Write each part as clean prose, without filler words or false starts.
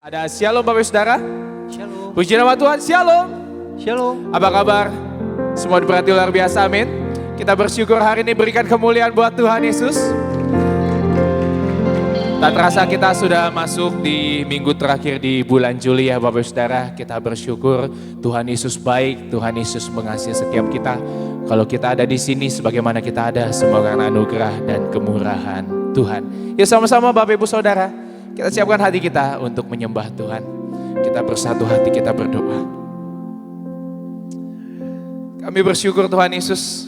Ada Shalom Bapak Saudara. Shalom. Puji nama Tuhan, Shalom. Shalom. Apa kabar? Semua diberkati luar biasa, amin. Kita bersyukur hari ini berikan kemuliaan buat Tuhan Yesus. Tak terasa kita sudah masuk di minggu terakhir di bulan Juli ya Bapak Saudara. Kita bersyukur Tuhan Yesus baik, Tuhan Yesus mengasihi setiap kita. Kalau kita ada di sini sebagaimana kita ada, semua karena anugerah dan kemurahan Tuhan. Ya sama-sama Bapak Ibu Saudara, kita siapkan hati kita untuk menyembah Tuhan. Kita bersatu hati, kita berdoa. Kami bersyukur Tuhan Yesus,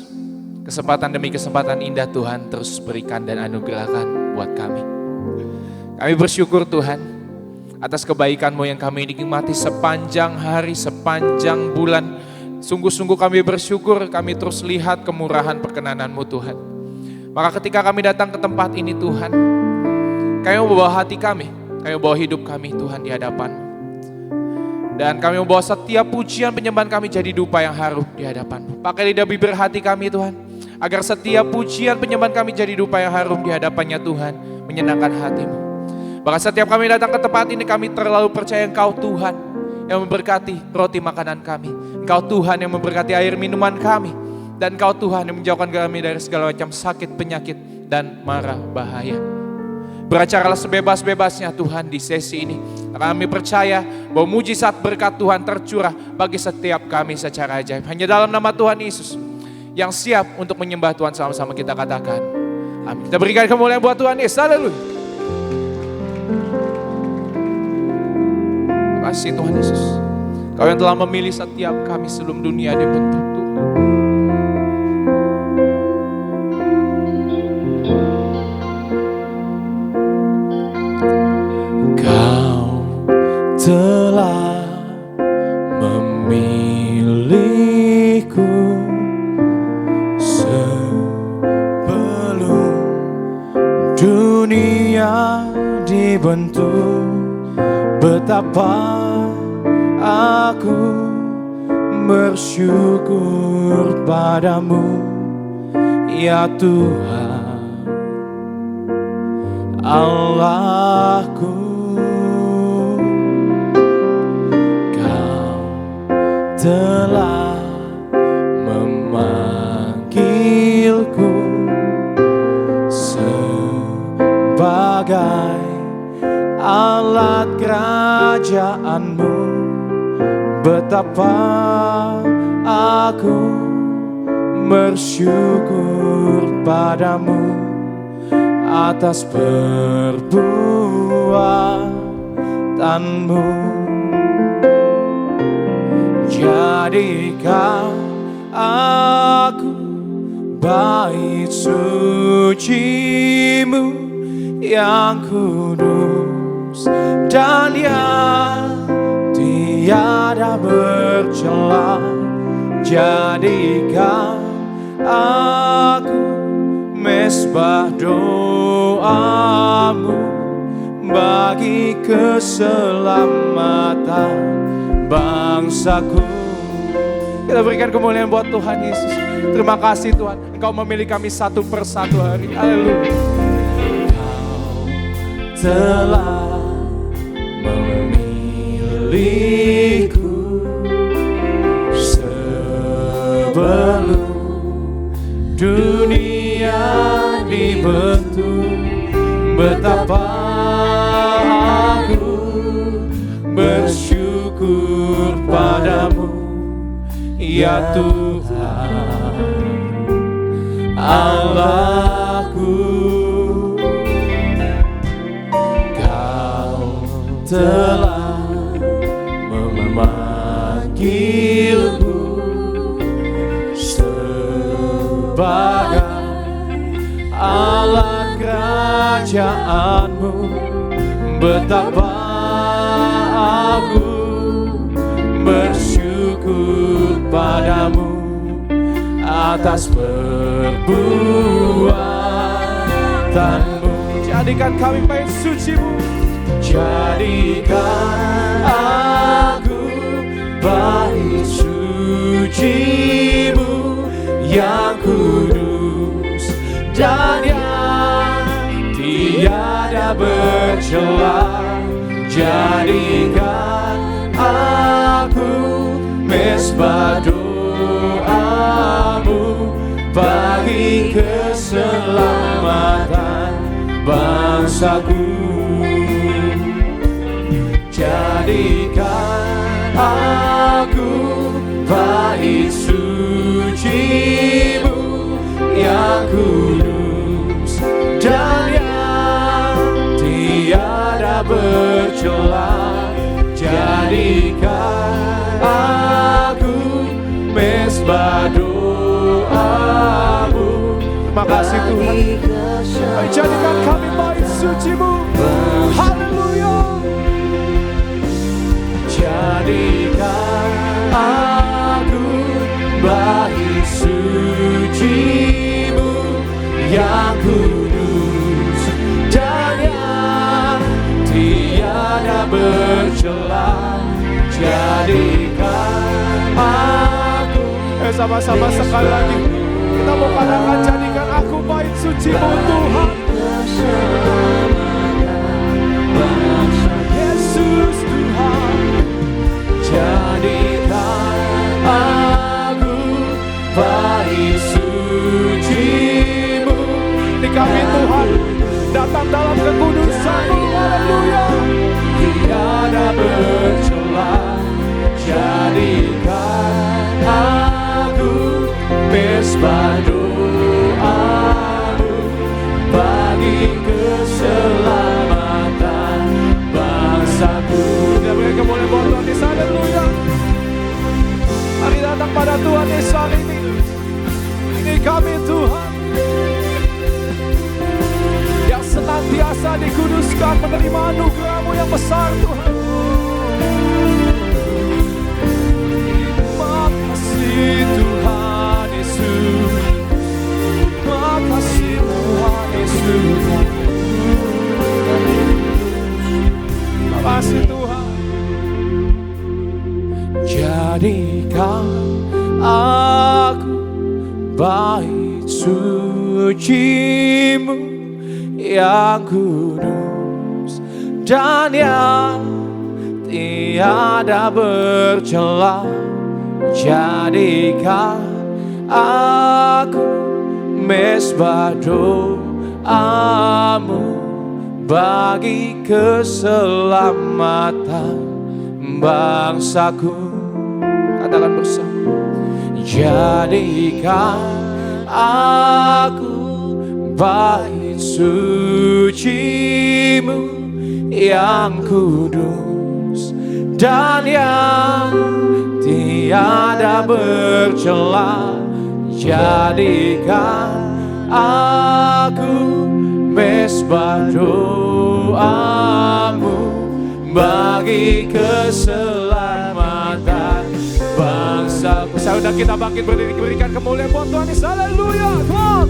kesempatan demi kesempatan indah Tuhan terus berikan dan anugerahkan buat kami. Kami bersyukur Tuhan atas kebaikan-Mu yang kami nikmati sepanjang hari, sepanjang bulan. Sungguh-sungguh kami bersyukur, kami terus lihat kemurahan perkenanan-Mu Tuhan. Maka ketika kami datang ke tempat ini Tuhan, kami membawa hati kami membawa hidup kami Tuhan di hadapan-Mu. Dan kami membawa setiap pujian penyembahan kami jadi dupa yang harum di hadapan-Mu. Pakai lidah bibir hati kami Tuhan, agar setiap pujian penyembahan kami jadi dupa yang harum di hadapannya Tuhan, menyenangkan hati-Mu. Bahkan setiap kami datang ke tempat ini, kami terlalu percaya Engkau Tuhan yang memberkati roti makanan kami. Engkau Tuhan yang memberkati air minuman kami. Dan Engkau Tuhan yang menjauhkan kami dari segala macam sakit, penyakit, dan mara bahaya. Beracaralah sebebas-bebasnya Tuhan di sesi ini. Kami percaya bahwa mujizat berkat Tuhan tercurah bagi setiap kami secara ajaib. Hanya dalam nama Tuhan Yesus yang siap untuk menyembah Tuhan, sama-sama kita katakan amin. Kita berikan kemuliaan buat Tuhan Yesus. Haleluya. Terima kasih Tuhan Yesus. Kau yang telah memilih setiap kami sebelum dunia dibentuk Tuhan. Kau telah memilihku sebelum dunia dibentuk. Betapa aku bersyukur padamu, ya Tuhan Allahku. Kau telah memanggilku sebagai alat kerajaan-Mu. Betapa aku bersyukur padamu atas perbuatanmu. Jadikan aku bait suci-Mu yang kudus dan yang tiada bercela. Jadikan aku mesbah doa-Mu bagi keselamatan bangsaku. Kita berikan kemuliaan buat Tuhan Yesus. Terima kasih Tuhan, Engkau memilih kami satu persatu hari ini. Haleluya. Kau telah memilihku sebelum dunia dibentuk. Betapa aku bersyukur padamu, ya Tuhan Allahku. Kau telah memanggilku sebagai alat kerajaan-Mu. Betapa aku bersyukur padamu atas perbuatanmu. Jadikan kami bait suci-Mu. Jadikan aku bait suci-Mu yang kudus dan yang tiada bercela. Jadikan mesbah doamu bagi keselamatan bangsaku. Jadikan aku bait suci-Mu yang kudus dan yang tiada bercela. Jadikan aku mesbah doamu. Terima kasih Tuhan. Jadikan kami bait suci-Mu. Haleluya. Jadikan aku bait suci-Mu yang kudus dan yang tiada bercela. Jadikan aku. Sama-sama sekali lagi kita mau katakan, jadikan aku bait suci-Mu Tuhan. Yesus Tuhan, jadikan aku bait suci-Mu. Di kami Tuhan datang dalam kekudusan-Mu. Haleluya. Tiada bercela. Jadikan aku mesbah doamu bagi keselamatan bangsaku. Dan mereka boleh bawa Tuhan Yesus. Haleluya. Mari datang pada Tuhan Yesus hari ini. Ini kami Tuhan yang senantiasa dikuduskan menerima anugerah-Mu yang besar Tuhan. Makasih Tuhan Yesus, makasih Tuhan Yesus, makasih Tuhan. Jadikan aku bait suci-Mu yang kudus dan yang tiada bercela. Jadikan aku mesbah doamu bagi keselamatan bangsaku. Katakan bersama. Jadikan aku bait suci-Mu yang kudus dan yang tiada bercela. Jadikan aku mesbah doamu bagi keselamatan bangsaku. Saudara kita bangkit berdiri, berikan kemuliaan buat Tuhan Yesus. Haleluya. Tuhan,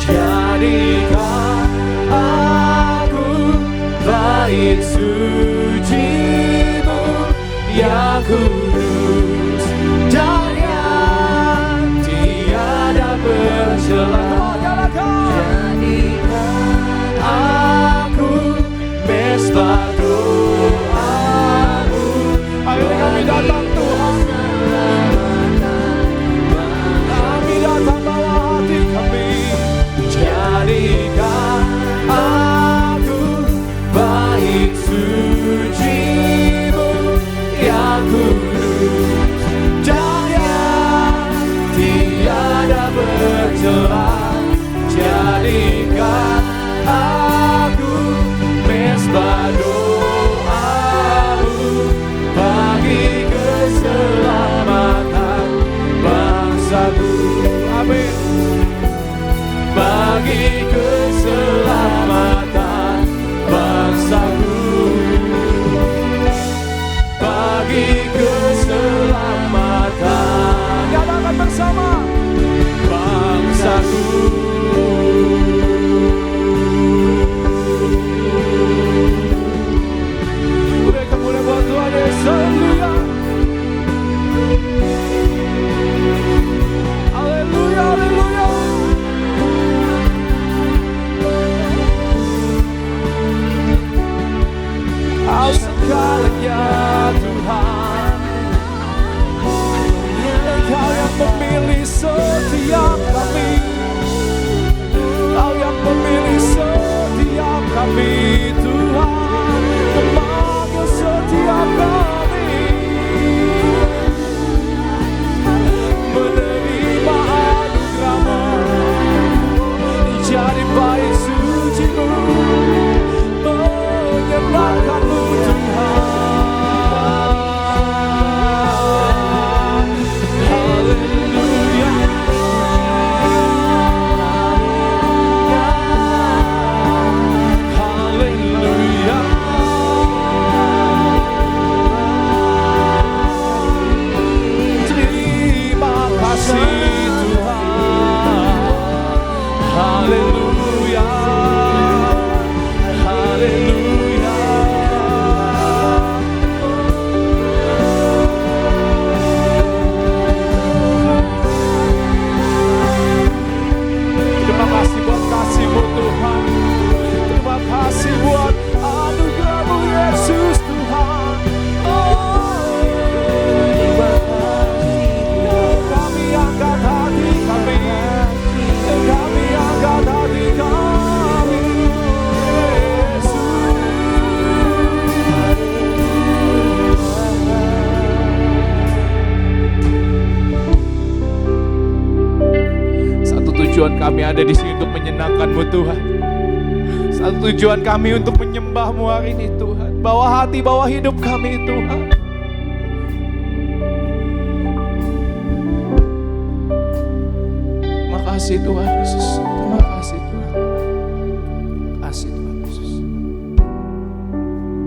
jadikan aku bait suci-Mu yang kudus dan yang tiada bercela. Jadikan aku mesbah doamu. Ayo kami datang Tuhan, kami datang bawa hati kami. Jadikan aku bait suci-Mu yang kudus dan yang tiada bercela. Jadikan aku mesbah doamu bagi keselamatan bangsaku. Amin. Bagi keselamatan bangsaku, bagi keselamatan, nyatakan bersama, bangsaku. Mereka boleh buat Tuhan Yesus. Haleluya. Haleluya, haleluya. Kau segalanya Tuhan. memilih setiap kami, Kau yang memilih setiap kami Tuhan, memanggil setiap kami, menerima anugerah-Mu, jadi bait suci-Mu, menyenangkan-Mu Tuhan. Tujuan kami ada di sini untuk menyenangkan-Mu Tuhan. Satu tujuan kami untuk menyembah-Mu hari ini Tuhan. Bawa hati, bawa hidup kami Tuhan. Terima kasih Tuhan Yesus. Terima kasih Tuhan. Terima kasih Tuhan Yesus.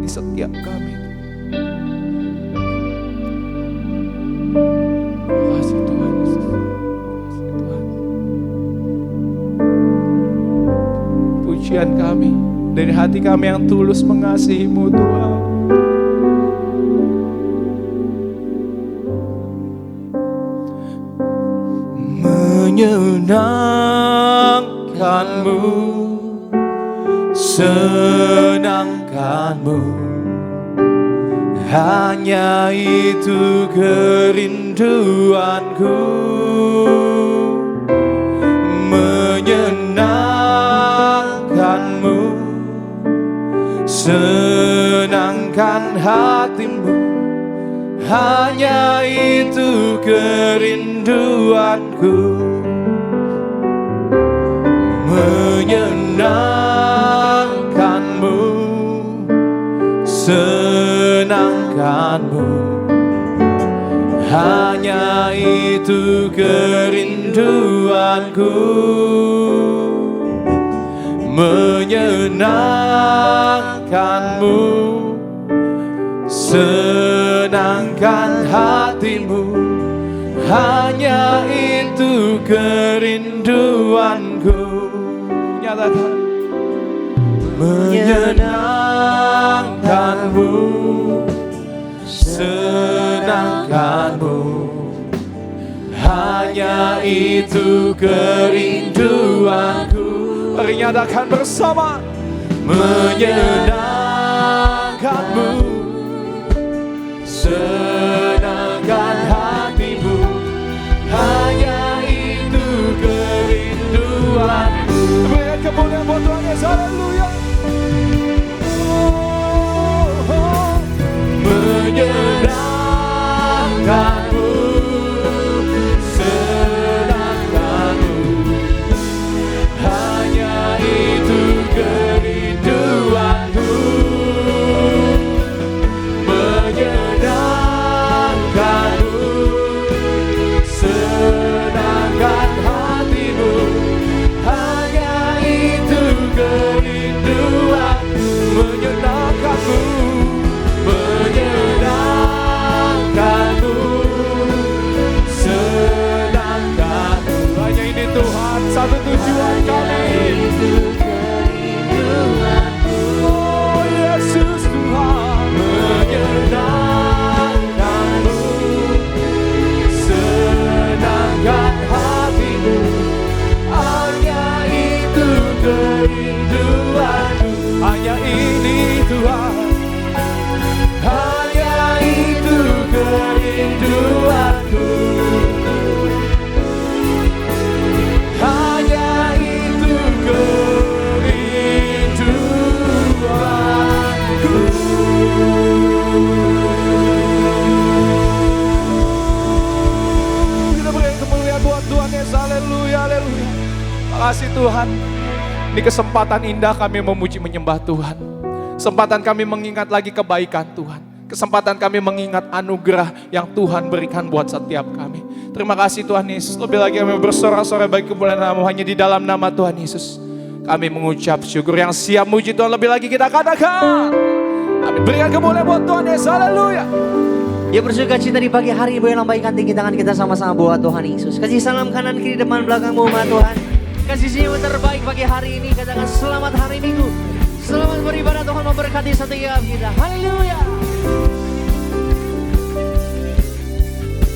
Di setiap kami. Terima kasih Tuhan Yesus. Pujian kami dari hati kami yang tulus mengasihi-Mu Tuhan. Menyenangkan-Mu, senangkan-Mu, hanya itu kerinduanku. Menyenangkan-Mu, senangkan hati-Mu, hanya itu kerinduanku. Menyenangkan-Mu, senangkan-Mu, hanya itu kerinduanku. Menyenangkan-Mu, senangkan hati-Mu, hanya itu kerinduanku. Nyatakan. Menyenangkan-Mu, senangkan-Mu, hanya itu kerinduanku. Mari nyatakan bersama. Menyenangkan-Mu, senangkan hati-Mu, hanya itu kerinduanku. Berikan kemuliaan buat Tuhan Yesus. Haleluya. Menyenangkan-Mu, senangkan-Mu, hanya itu kerinduanku. Menyenangkan-Mu, senangkan hati-Mu, hanya itu kerinduanku. Tuhan. Ini kesempatan indah kami memuji menyembah Tuhan. Kesempatan kami mengingat lagi kebaikan Tuhan. Kesempatan kami mengingat anugerah yang Tuhan berikan buat setiap kami. Terima kasih Tuhan Yesus. Lebih lagi kami bersorak-sorai bagi kemuliaan nama hanya di dalam nama Tuhan Yesus. Kami mengucap syukur yang siap muji Tuhan. Lebih lagi kita katakan. Amin. Berikan kemuliaan buat Tuhan Yesus. Haleluya. Ya bersuka cita di pagi hari boleh lambaikan tinggi tangan kita sama-sama buat Tuhan Yesus. Kasih salam kanan kiri depan belakangmu umat Tuhan. Kasih senyum terbaik pagi hari ini. Katakan selamat hari Minggu. Selamat beribadah, Tuhan memberkati setiap kita. Haleluya.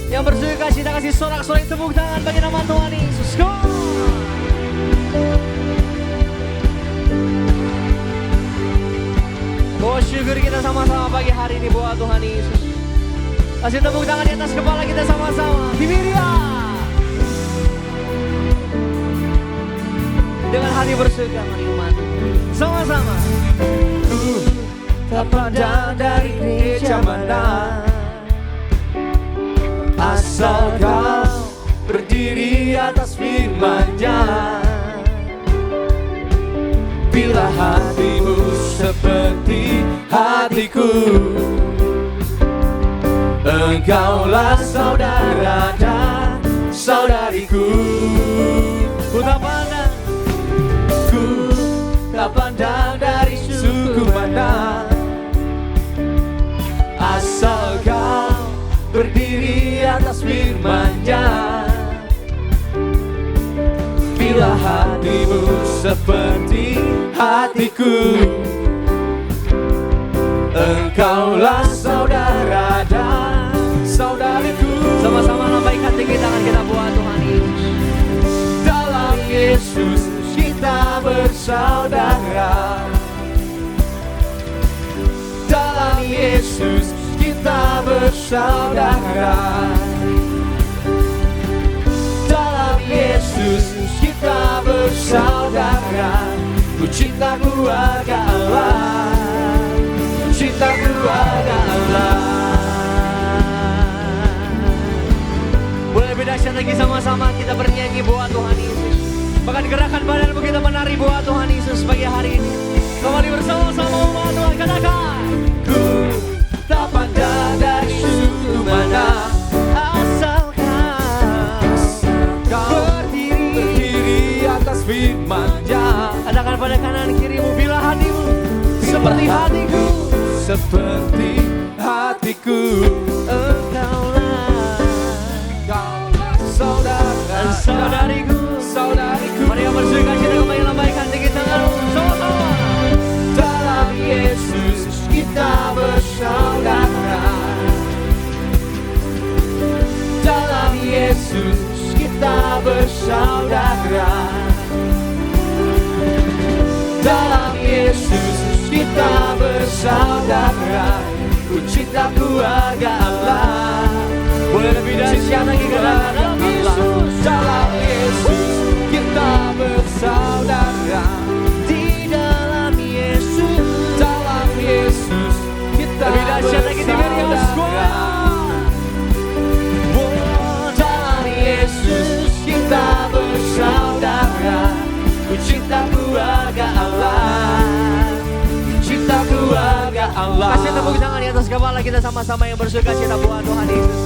Yang bersuka cita kasih sorak-sorai tepuk tangan bagi nama Tuhan Yesus. Go! Oh syukur kita sama-sama pagi hari ini buat Tuhan Yesus. Kasih tepuk tangan di atas kepala kita sama-sama. Bibiria. Dengan hati bersuka mari umat. Sama-sama. Tak pandang dari gereja mana, asal kau berdiri atas firman-Nya. Bila hatimu seperti hatiku, engkaulah saudara dan saudariku. Ku tak pandang dari suku mana, asal kau berdiri atas firman-Nya. Bila hatimu seperti hatiku, engkaulah saudara dan saudariku. Sama-sama lambaikan tinggi tangan kita buat Tuhan Yesus. Dalam Yesus kita bersaudara. Dalam Yesus kita bersaudara. Dalam Yesus kita bersaudara. Ku cinta keluarga Allah. Cinta keluarga Allah. Boleh lebih dahsyat lagi sama-sama kita bernyanyi buat Tuhan Yesus. Bahkan gerakan badanmu kita menari buat Tuhan Yesus pagi hari ini. Kembali bersama-sama umat Tuhan katakan. Ku tak pandang dari suku mana, asal kau berdiri atas firman-Nya. Katakan pada kanan kirimu, bila hatimu seperti hatiku, seperti hatiku, engkaulah saudara saudariku. Mari yang bersuka cita kembali lambaikan tinggi tanganmu sama-sama. Dalam Yesus kita bersaudara. Dalam Yesus kita bersaudara. Dalam Yesus kita bersaudara. Ku cinta keluarga Allah. Boleh lebih dahsyat lagi dalam Yesus. Dalam Yesus kita bersaudara. Di dalam Yesus. Dalam Yesus kita lebih dahsyat lagi di bersaudara. Dalam Yesus kita bersaudara. Ku cinta keluarga Allah. Cinta keluarga Allah. Kasih tepuk tangan di atas kepala kita sama-sama yang bersuka cita buat Tuhan Yesus.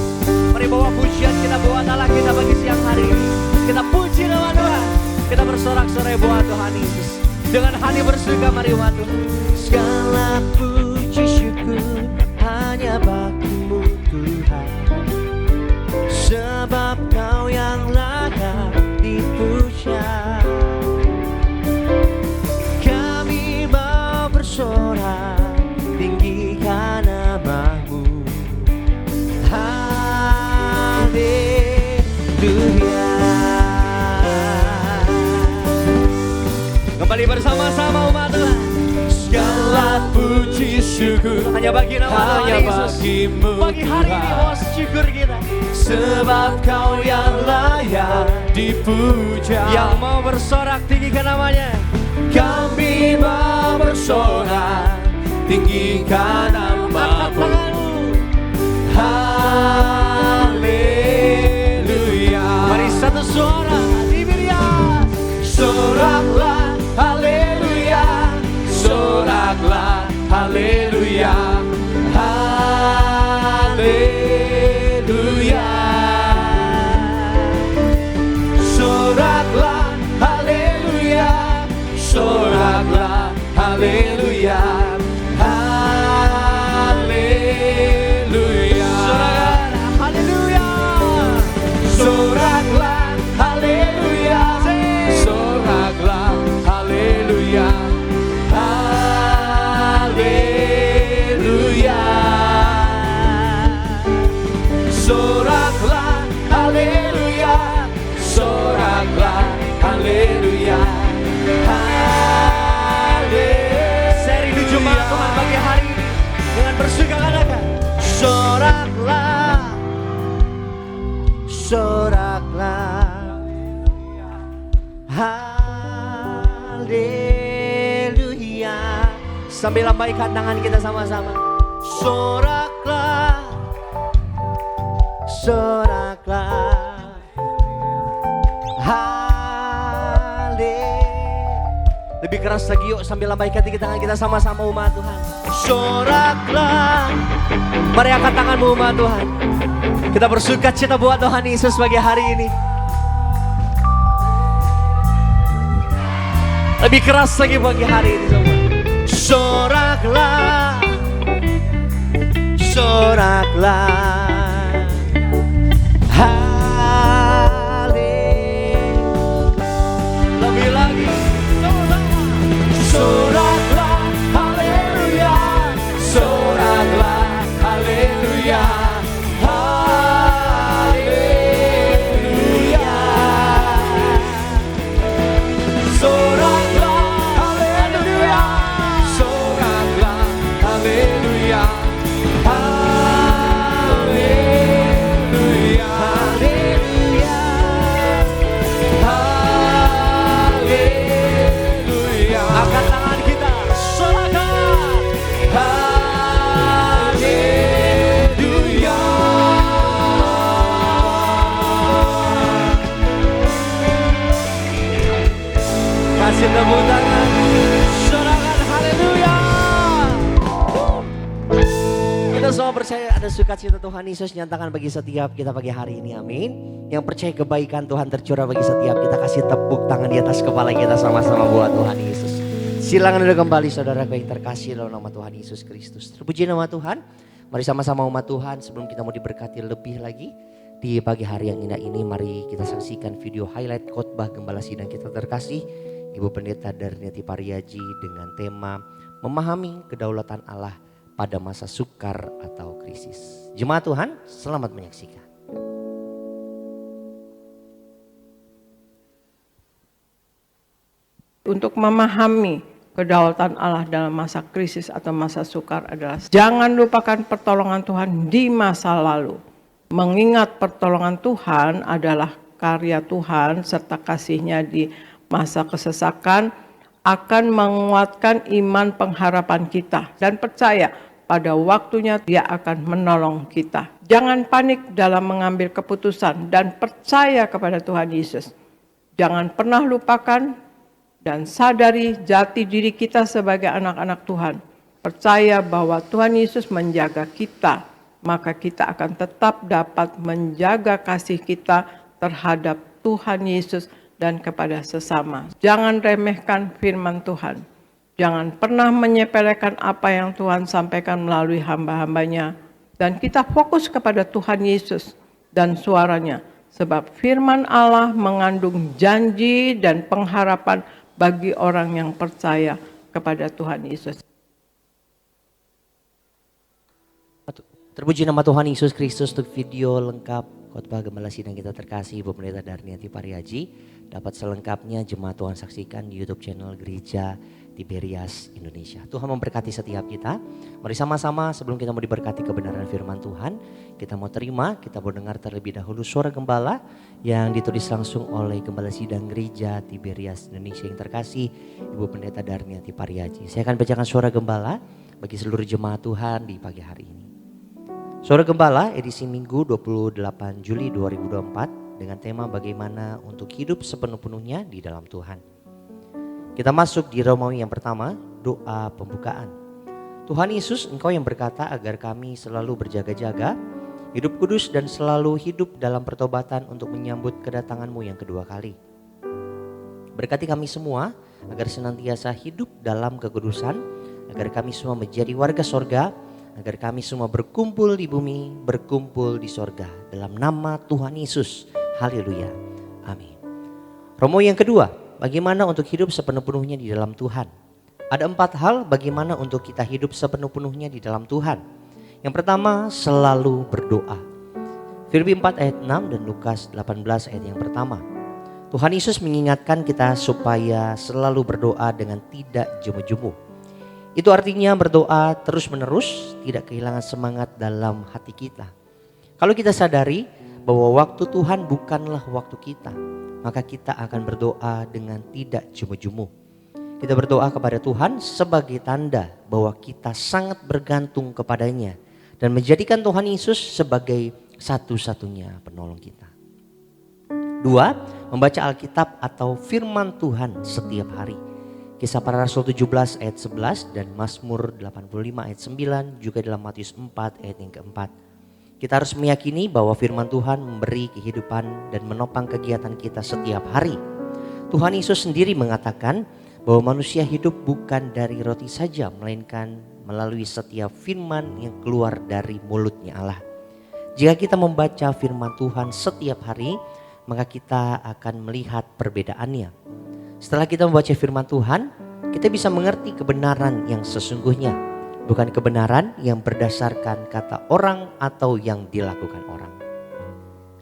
Mari bawa pujian kita buat Allah kita bagi siang hari ini. Kita puji nama Tuhan. Kita bersorak-sorai buat Tuhan Yesus. Dengan hati bersuka mari umat Tuhan. Segala puji syukur hanya bagimu Tuhan. Sebab Kau yang layak dipuja. Kami mau bersorak tinggikan nama-Mu. Haleluya. Kembali bersama-sama umat Tuhan. Segala puji syukur hanya bagi nama Tuhan Yesus. Pagi hari ini mau syukur kita. Sebab Kau yang layak dipuja. Yang mau bersorak tinggikan namanya. Kami mau bersorak tinggikan nama-Mu. Haleluya. Mari satu suara di Biria. Suara haleluya, haleluya. Soraklah, haleluya, soraklah, haleluya, haleluya. Soraklah, haleluya, soraklah, haleluya, haleluya. Soraklah, haleluya, soraklah, haleluya, haleluya. Saya rindu jemaat Tuhan pagi hari ini dengan bersuka-cita. Soraklah, soraklah, haleluya. Sambil lambaikan tangan kita sama-sama. Soraklah, soraklah, haleluya. Lebih keras lagi yuk, sambil lambaikan tangan kita sama-sama umat Tuhan. Soraklah, mari angkat tanganmu umat Tuhan. Kita bersuka cita buat Tuhan Yesus pagi hari ini. Lebih keras lagi pagi hari ini semua. Soraklah, soraklah, haleluya. Lebih lagi, soraklah, haleluya, soraklah, haleluya, haleluya. Soraklah, haleluya, soraklah, haleluya, haleluya, haleluya, haleluya. Angkat tangan kita, soraklah, haleluya. Kasih tepuk tangan, soraklah, haleluya. Kita semua percaya ada sukacita Tuhan Yesus nyatakan bagi setiap kita pagi hari ini, amin. Yang percaya kebaikan Tuhan tercurah bagi setiap kita, kasih tepuk tangan di atas kepala kita sama-sama buat Tuhan Yesus. Silakan udah kembali saudaraku yang terkasih dalam nama Tuhan Yesus Kristus. Terpuji nama Tuhan. Mari sama-sama umat Tuhan sebelum kita mau diberkati lebih lagi di pagi hari yang indah ini, mari kita saksikan video highlight khotbah Gembala Sidang kita terkasih Ibu Pendeta Darniati Pariaji dengan tema memahami kedaulatan Allah pada masa sukar atau krisis. Jemaat Tuhan, selamat menyaksikan. Untuk memahami kedaulatan Allah dalam masa krisis atau masa sukar adalah jangan lupakan pertolongan Tuhan di masa lalu. Mengingat pertolongan Tuhan adalah karya Tuhan serta kasih-Nya di masa kesesakan akan menguatkan iman pengharapan kita dan percaya pada waktunya Dia akan menolong kita. Jangan panik dalam mengambil keputusan dan percaya kepada Tuhan Yesus. Jangan pernah lupakan dan sadari jati diri kita sebagai anak-anak Tuhan. Percaya bahwa Tuhan Yesus menjaga kita, maka kita akan tetap dapat menjaga kasih kita terhadap Tuhan Yesus dan kepada sesama. Jangan remehkan firman Tuhan. Jangan pernah menyepelekan apa yang Tuhan sampaikan melalui hamba-hambanya. Dan kita fokus kepada Tuhan Yesus dan suaranya. Sebab firman Allah mengandung janji dan pengharapan bagi orang yang percaya kepada Tuhan Yesus. Terpuji nama Tuhan Yesus Kristus. Untuk video lengkap khotbah Gembala Sidang kita terkasih Ibu Pendeta Darniati Pariaji dapat selengkapnya jemaat Tuhan saksikan di YouTube channel Gereja Tiberias Indonesia. Tuhan memberkati setiap kita. Mari sama-sama sebelum kita mau diberkati kebenaran firman Tuhan, kita mau terima, kita mau dengar terlebih dahulu suara gembala yang ditulis langsung oleh Gembala Sidang Gereja Tiberias Indonesia yang terkasih Ibu Pendeta Darniati Pariaji. Saya akan bacakan suara gembala bagi seluruh jemaat Tuhan di pagi hari ini. Suara Gembala edisi Minggu 28 Juli 2024 dengan tema bagaimana untuk hidup sepenuh-penuhnya di dalam Tuhan. Kita masuk di Romawi yang pertama, doa pembukaan. Tuhan Yesus, Engkau yang berkata agar kami selalu berjaga-jaga, hidup kudus dan selalu hidup dalam pertobatan untuk menyambut kedatangan-Mu yang kedua kali. Berkati kami semua agar senantiasa hidup dalam kekudusan, agar kami semua menjadi warga sorga, agar kami semua berkumpul di bumi, berkumpul di sorga. Dalam nama Tuhan Yesus, haleluya, amin. Romo yang kedua, bagaimana untuk hidup sepenuh-penuhnya di dalam Tuhan? Ada 4 hal bagaimana untuk kita hidup sepenuh-penuhnya di dalam Tuhan. Yang pertama, selalu berdoa. Filipi 4 ayat 6 dan Lukas 18 ayat yang pertama. Tuhan Yesus mengingatkan kita supaya selalu berdoa dengan tidak jemu-jemu. Itu artinya berdoa terus-menerus, tidak kehilangan semangat dalam hati kita. Kalau kita sadari bahwa waktu Tuhan bukanlah waktu kita, maka kita akan berdoa dengan tidak jemu-jemu. Kita berdoa kepada Tuhan sebagai tanda bahwa kita sangat bergantung kepadanya dan menjadikan Tuhan Yesus sebagai satu-satunya penolong kita. 2, membaca Alkitab atau firman Tuhan setiap hari. Kisah Para Rasul 17 ayat 11 dan Mazmur 85 ayat 9, juga dalam Matius 4 ayat yang keempat. Kita harus meyakini bahwa firman Tuhan memberi kehidupan dan menopang kegiatan kita setiap hari. Tuhan Yesus sendiri mengatakan bahwa manusia hidup bukan dari roti saja, melainkan melalui setiap firman yang keluar dari mulutnya Allah. Jika kita membaca firman Tuhan setiap hari, maka kita akan melihat perbedaannya. Setelah kita membaca firman Tuhan, kita bisa mengerti kebenaran yang sesungguhnya, bukan kebenaran yang berdasarkan kata orang atau yang dilakukan orang.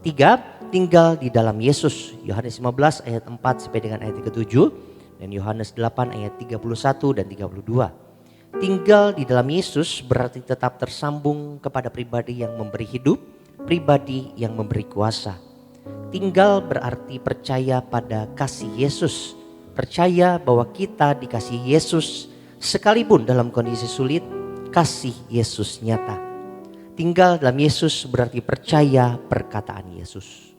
3, tinggal di dalam Yesus. Yohanes 15 ayat 4 sampai dengan ayat 7 dan Yohanes 8 ayat 31 dan 32. Tinggal di dalam Yesus berarti tetap tersambung kepada pribadi yang memberi hidup, pribadi yang memberi kuasa. Tinggal berarti percaya pada kasih Yesus, percaya bahwa kita dikasihi Yesus sekalipun dalam kondisi sulit, kasih Yesus nyata. Tinggal dalam Yesus berarti percaya perkataan Yesus.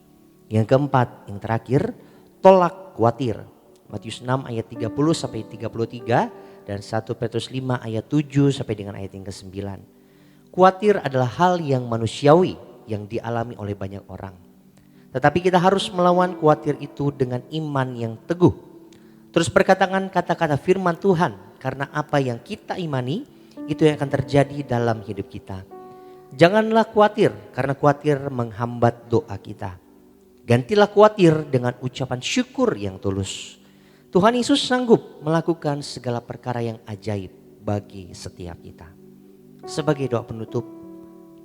Yang keempat, yang terakhir, tolak khawatir. Matius 6 ayat 30 sampai 33 dan 1 Petrus 5 ayat 7 sampai dengan ayat yang ke-9. Khawatir adalah hal yang manusiawi yang dialami oleh banyak orang. Tetapi kita harus melawan khawatir itu dengan iman yang teguh. Terus perkatakan kata-kata firman Tuhan, karena apa yang kita imani itu yang akan terjadi dalam hidup kita. Janganlah khawatir, karena khawatir menghambat doa kita. Gantilah khawatir dengan ucapan syukur yang tulus. Tuhan Yesus sanggup melakukan segala perkara yang ajaib bagi setiap kita. Sebagai doa penutup,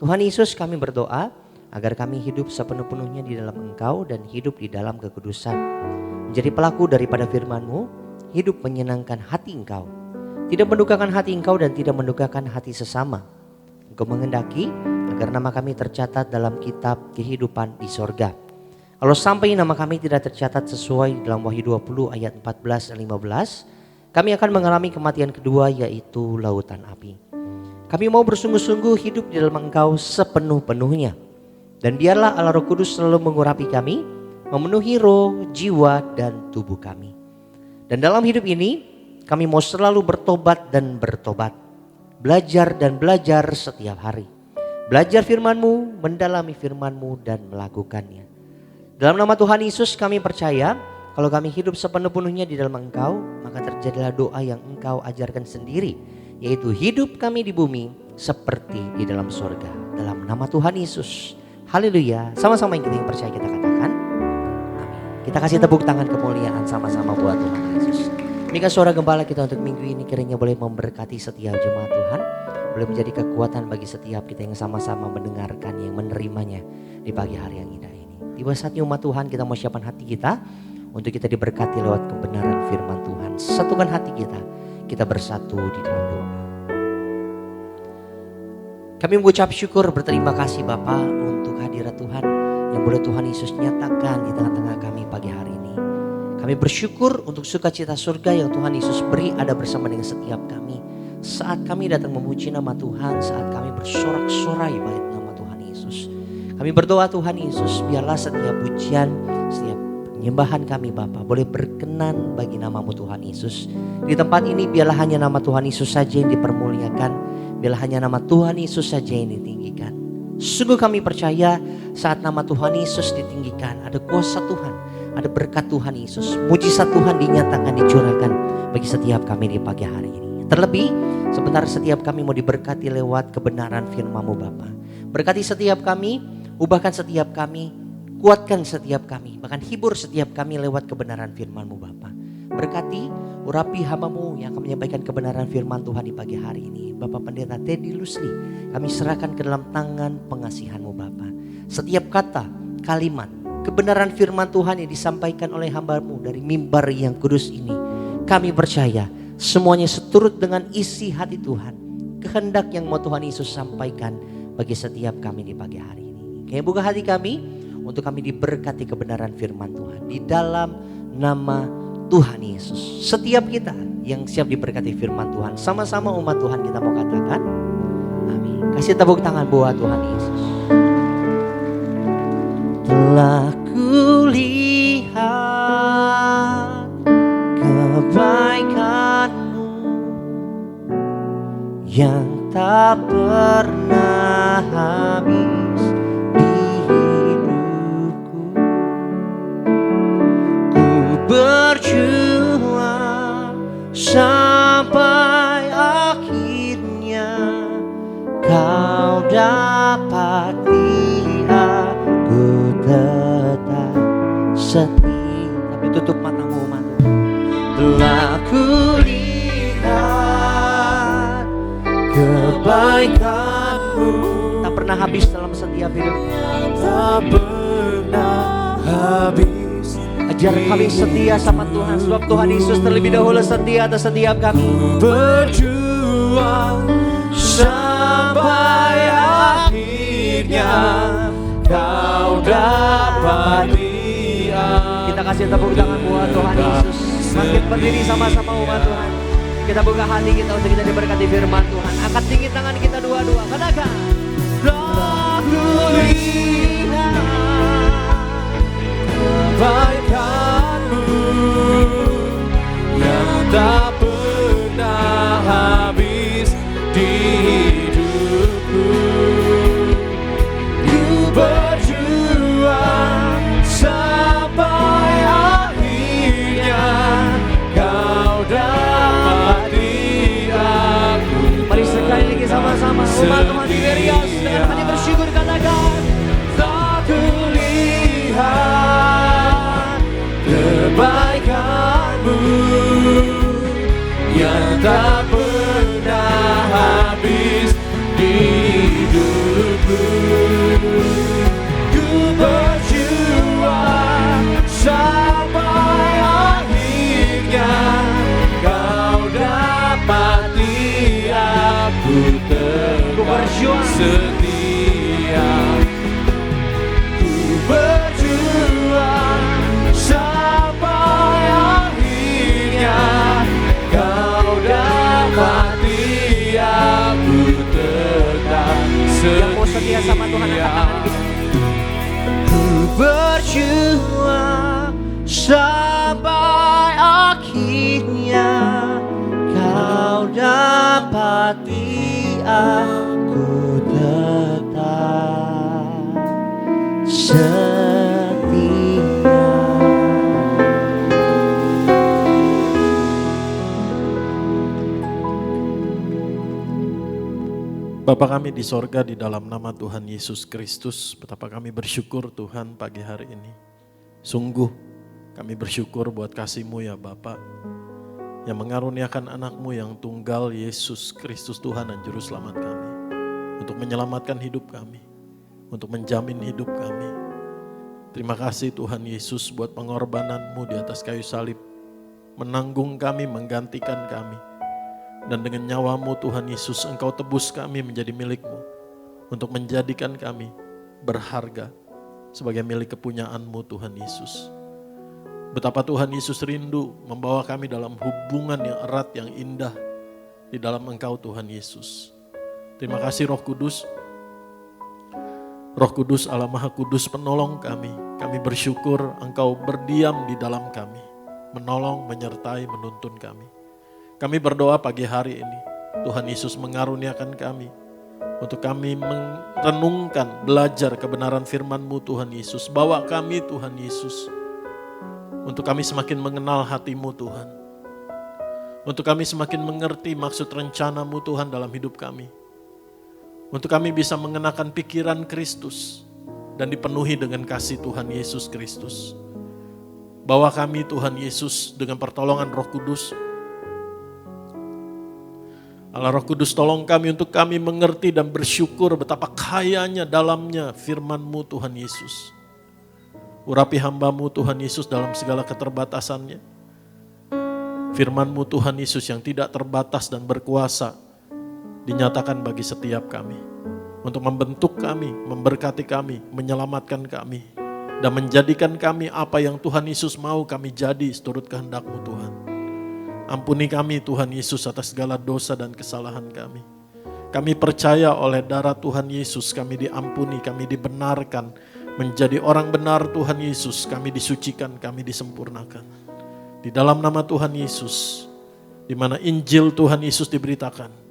Tuhan Yesus, kami berdoa agar kami hidup sepenuh-penuhnya di dalam Engkau dan hidup di dalam kekudusan. Menjadi pelaku daripada firman-Mu, hidup menyenangkan hati Engkau. Tidak mendukakan hati Engkau dan tidak mendukakan hati sesama. Engkau menghendaki agar nama kami tercatat dalam kitab kehidupan di sorga. Kalau sampai nama kami tidak tercatat sesuai dalam Wahyu 20 ayat 14 dan 15, kami akan mengalami kematian kedua, yaitu lautan api. Kami mau bersungguh-sungguh hidup di dalam Engkau sepenuh-penuhnya. Dan biarlah Allah Roh Kudus selalu mengurapi kami, memenuhi roh, jiwa, dan tubuh kami. Dan dalam hidup ini, kami mau selalu bertobat dan bertobat. Belajar dan belajar setiap hari. Belajar firman-Mu, mendalami firman-Mu, dan melakukannya. Dalam nama Tuhan Yesus kami percaya, kalau kami hidup sepenuh-penuhnya di dalam Engkau, maka terjadilah doa yang Engkau ajarkan sendiri, yaitu hidup kami di bumi seperti di dalam surga. Dalam nama Tuhan Yesus. Haleluya. Sama-sama yang percaya kita katakan amin. Kita kasih tepuk tangan kemuliaan sama-sama buat Tuhan Yesus. Demikian suara gembala kita untuk minggu ini, kiranya boleh memberkati setiap jemaat Tuhan, boleh menjadi kekuatan bagi setiap kita yang sama-sama mendengarkan, yang menerimanya di pagi hari yang indah ini. Tiba saatnya umat Tuhan, kita mau siapkan hati kita untuk kita diberkati lewat kebenaran firman Tuhan. Satukan hati kita bersatu di dalam doa. Kami mengucap syukur, berterima kasih Bapa untuk hadirat Tuhan yang boleh Tuhan Yesus nyatakan di tengah-tengah kami pagi hari ini. Kami bersyukur untuk sukacita surga yang Tuhan Yesus beri ada bersama dengan setiap kami. Saat kami datang memuji nama Tuhan, saat kami bersorak-sorai baik nama Tuhan Yesus. Kami berdoa Tuhan Yesus, biarlah setiap pujian, setiap Penyembahan kami Bapa boleh berkenan bagi nama-Mu Tuhan Yesus. Di tempat ini biarlah hanya nama Tuhan Yesus saja yang dipermuliakan. Biarlah hanya nama Tuhan Yesus saja yang ditinggikan. Sungguh kami percaya saat nama Tuhan Yesus ditinggikan, ada kuasa Tuhan, ada berkat Tuhan Yesus. Mujizat Tuhan dinyatakan, dicurahkan bagi setiap kami di pagi hari ini. Terlebih sebentar setiap kami mau diberkati lewat kebenaran firman-Mu Bapa. Berkati setiap kami, ubahkan setiap kami, kuatkan setiap kami, bahkan hibur setiap kami lewat kebenaran firman-Mu Bapa. Berkati, urapi hamba-Mu yang akan menyampaikan kebenaran firman Tuhan di pagi hari ini. Bapak Pendeta Teddy Lusli, kami serahkan ke dalam tangan pengasihan-Mu Bapa. Setiap kata, kalimat, kebenaran firman Tuhan yang disampaikan oleh hamba-Mu dari mimbar yang kudus ini, kami percaya semuanya seturut dengan isi hati Tuhan. Kehendak yang mau Tuhan Yesus sampaikan bagi setiap kami di pagi hari ini. Kami buka hati kami untuk kami diberkati kebenaran firman Tuhan di dalam nama Tuhan Yesus. Setiap kita yang siap diberkati firman Tuhan, sama-sama umat Tuhan kita mau katakan amin. Kasih tepuk tangan buat Tuhan Yesus. Telah kulihat kebaikan-Mu yang tak pernah habis di hidupku. Ku berjuang sampai akhirnya Kau dapati aku tetap setia. Tapi tutup matamu umat. Telah kulihat kebaikan-Mu tak pernah habis dalam setiap hidup. Tak pernah habis. Ajar kami setia sama Tuhan, sebab Tuhan Yesus terlebih dahulu setia atas setiap kami. Berjuang sampai akhirnya Kau dapati. Kita kasih tepuk tangan buat Tuhan Yesus. Bangkit berdiri sama-sama umat Tuhan. Kita buka hati kita untuk kita diberkati firman Tuhan. Angkat tinggi tangan kita dua-dua. Katakan, telah kulihat kebaikan-Mu yang tak pernah habis di hidupku. Ku berjuang sampai akhirnya Kau dapati aku. Mari sekali lagi sama-sama umat Tuhan di Berias dengan hati bersyukur katakan, tak kulihat kebaikan-Mu yang tak pernah habis di hidupku. Ku berjuang sampai akhirnya Kau dapati aku tetap setia. Ku berjuang sampai akhirnya Kau dapati aku tetap setia. Yang mau setia sama Tuhan, angkat tangan kita. Ku berjuang sampai akhirnya Kau dapati aku tetap setia. Bapa kami di sorga, di dalam nama Tuhan Yesus Kristus, betapa kami bersyukur Tuhan pagi hari ini. Sungguh kami bersyukur buat kasih-Mu ya Bapa, yang mengaruniakan anak-Mu yang tunggal, Yesus Kristus Tuhan dan Juru Selamat kami, untuk menyelamatkan hidup kami, untuk menjamin hidup kami. Terima kasih Tuhan Yesus buat pengorbanan-Mu di atas kayu salib, menanggung kami, menggantikan kami. Dan dengan nyawa-Mu Tuhan Yesus, Engkau tebus kami menjadi milik-Mu, untuk menjadikan kami berharga sebagai milik kepunyaan-Mu Tuhan Yesus. Betapa Tuhan Yesus rindu membawa kami dalam hubungan yang erat, yang indah di dalam Engkau Tuhan Yesus. Terima kasih Roh Kudus, Roh Kudus Allah Maha Kudus penolong kami. Kami bersyukur Engkau berdiam di dalam kami. Menolong, menyertai, menuntun kami. Kami berdoa pagi hari ini. Tuhan Yesus mengaruniakan kami. Untuk kami merenungkan, belajar kebenaran firman-Mu Tuhan Yesus. Bawa kami Tuhan Yesus. Untuk kami semakin mengenal hati-Mu Tuhan. Untuk kami semakin mengerti maksud rencana-Mu Tuhan dalam hidup kami. Untuk kami bisa mengenakan pikiran Kristus dan dipenuhi dengan kasih Tuhan Yesus Kristus. Bawa kami Tuhan Yesus dengan pertolongan Roh Kudus. Allah Roh Kudus tolong kami untuk kami mengerti dan bersyukur betapa kayanya dalamnya firman-Mu Tuhan Yesus. Urapi hamba-Mu Tuhan Yesus dalam segala keterbatasannya. Firman-Mu Tuhan Yesus yang tidak terbatas dan berkuasa dinyatakan bagi setiap kami. Untuk membentuk kami, memberkati kami, menyelamatkan kami. Dan menjadikan kami apa yang Tuhan Yesus mau kami jadi seturut kehendak-Mu Tuhan. Ampuni kami Tuhan Yesus atas segala dosa dan kesalahan kami. Kami percaya oleh darah Tuhan Yesus kami diampuni, kami dibenarkan. Menjadi orang benar Tuhan Yesus, kami disucikan, kami disempurnakan. Di dalam nama Tuhan Yesus, di mana Injil Tuhan Yesus diberitakan.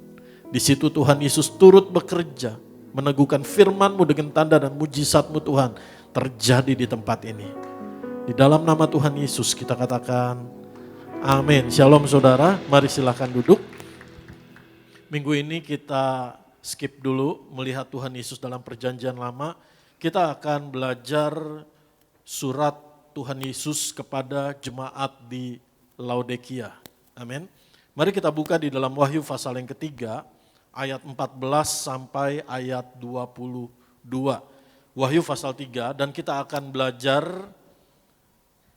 Di situ Tuhan Yesus turut bekerja, meneguhkan firman-Mu dengan tanda dan mujizat-Mu Tuhan terjadi di tempat ini. Di dalam nama Tuhan Yesus kita katakan, amin. Shalom saudara, mari silakan duduk. Minggu ini kita skip dulu melihat Tuhan Yesus dalam perjanjian lama. Kita akan belajar surat Tuhan Yesus kepada jemaat di Laodikia. Amin. Mari kita buka di dalam Wahyu pasal yang ketiga, ayat 14 sampai ayat 22. Wahyu pasal 3 dan kita akan belajar,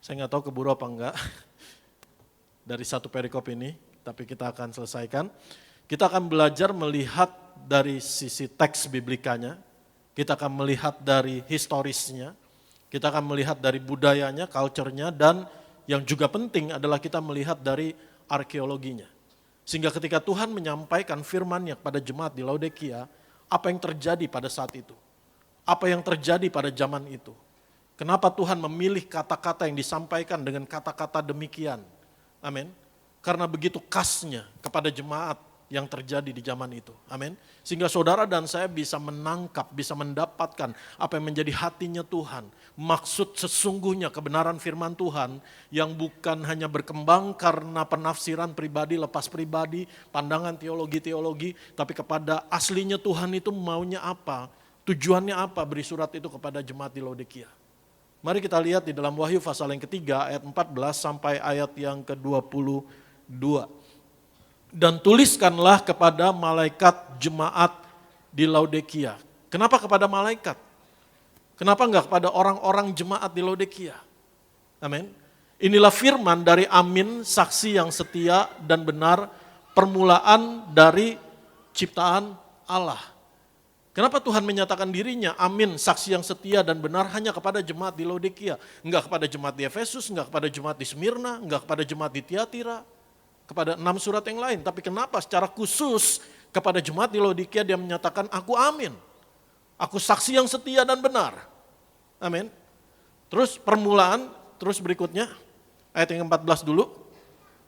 saya nggak tahu keburu apa enggak, dari satu perikop ini, tapi kita akan selesaikan. Kita akan belajar melihat dari sisi teks biblikanya, kita akan melihat dari historisnya, kita akan melihat dari budayanya, culture-nya, dan yang juga penting adalah kita melihat dari arkeologinya. Sehingga ketika Tuhan menyampaikan firman-Nya kepada jemaat di Laodikia, apa yang terjadi pada saat itu? Apa yang terjadi pada zaman itu? Kenapa Tuhan memilih kata-kata yang disampaikan dengan kata-kata demikian? Amin. Karena begitu khasnya kepada jemaat yang terjadi di zaman itu. Amin. Sehingga saudara dan saya bisa menangkap, bisa mendapatkan apa yang menjadi hatinya Tuhan. Maksud sesungguhnya kebenaran firman Tuhan yang bukan hanya berkembang karena penafsiran pribadi, lepas pribadi, pandangan teologi-teologi, tapi kepada aslinya Tuhan itu maunya apa, tujuannya apa beri surat itu kepada jemaat di Laodikia. Mari kita lihat di dalam Wahyu pasal yang ketiga ayat 14 sampai ayat yang ke-22. Dan tuliskanlah kepada malaikat jemaat di Laodikia. Kenapa kepada malaikat? Kenapa enggak kepada orang-orang jemaat di Laodikia? Amin. Inilah firman dari Amin, saksi yang setia dan benar, permulaan dari ciptaan Allah. Kenapa Tuhan menyatakan dirinya amin, saksi yang setia dan benar hanya kepada jemaat di Laodikia? Enggak kepada jemaat di Efesus, enggak kepada jemaat di Smyrna, enggak kepada jemaat di Tiatira, kepada 6 surat yang lain. Tapi kenapa secara khusus kepada jemaat di Laodikia dia menyatakan aku amin. Aku saksi yang setia dan benar. Amin. Terus permulaan, terus berikutnya ayat yang 14 dulu.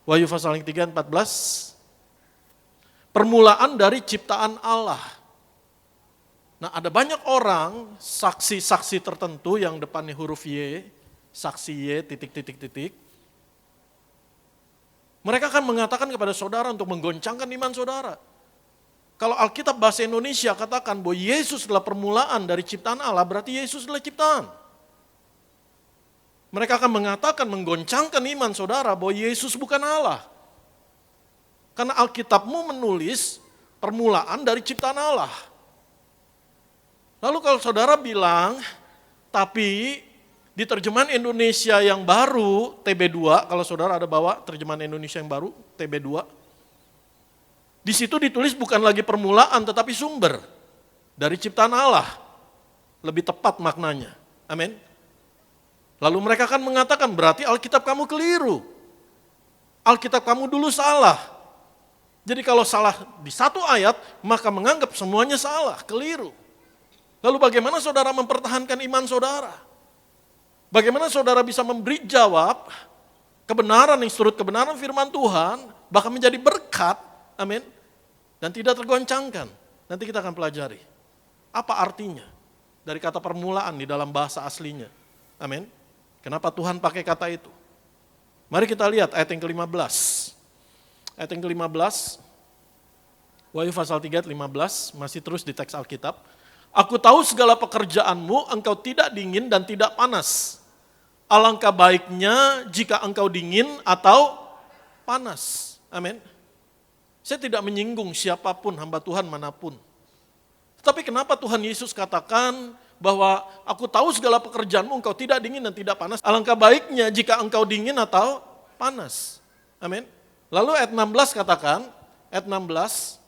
Wahyu pasal yang 3, 14. Permulaan dari ciptaan Allah. Nah, ada banyak orang, saksi-saksi tertentu yang depannya huruf Y, saksi Y, titik. Mereka akan mengatakan kepada saudara untuk menggoncangkan iman saudara. Kalau Alkitab bahasa Indonesia katakan bahwa Yesus adalah permulaan dari ciptaan Allah, berarti Yesus adalah ciptaan. Mereka akan mengatakan, menggoncangkan iman saudara bahwa Yesus bukan Allah. Karena Alkitabmu menulis permulaan dari ciptaan Allah. Lalu kalau saudara bilang, tapi di terjemahan Indonesia yang baru, TB2, kalau saudara ada bawa terjemahan Indonesia yang baru, TB2, di situ ditulis bukan lagi permulaan tetapi sumber dari ciptaan Allah. Lebih tepat maknanya. Amin. Lalu mereka akan mengatakan berarti Alkitab kamu keliru. Alkitab kamu dulu salah. Jadi kalau salah di satu ayat maka menganggap semuanya salah, keliru. Lalu bagaimana saudara mempertahankan iman saudara? Bagaimana saudara bisa memberi jawab kebenaran yang surut kebenaran firman Tuhan, bahkan menjadi berkat, amin, dan tidak tergoncangkan. Nanti kita akan pelajari. Apa artinya dari kata permulaan di dalam bahasa aslinya, amin. Kenapa Tuhan pakai kata itu? Mari kita lihat ayat yang ke-15. Ayat yang ke-15, Wahyu pasal 3 ayat 15, masih terus di teks Alkitab. Aku tahu segala pekerjaanmu, engkau tidak dingin dan tidak panas. Alangkah baiknya jika engkau dingin atau panas. Amin. Saya tidak menyinggung siapapun, hamba Tuhan manapun. Tetapi kenapa Tuhan Yesus katakan bahwa aku tahu segala pekerjaanmu, engkau tidak dingin dan tidak panas. Alangkah baiknya jika engkau dingin atau panas. Amin. Lalu ayat 16 katakan, ayat 16,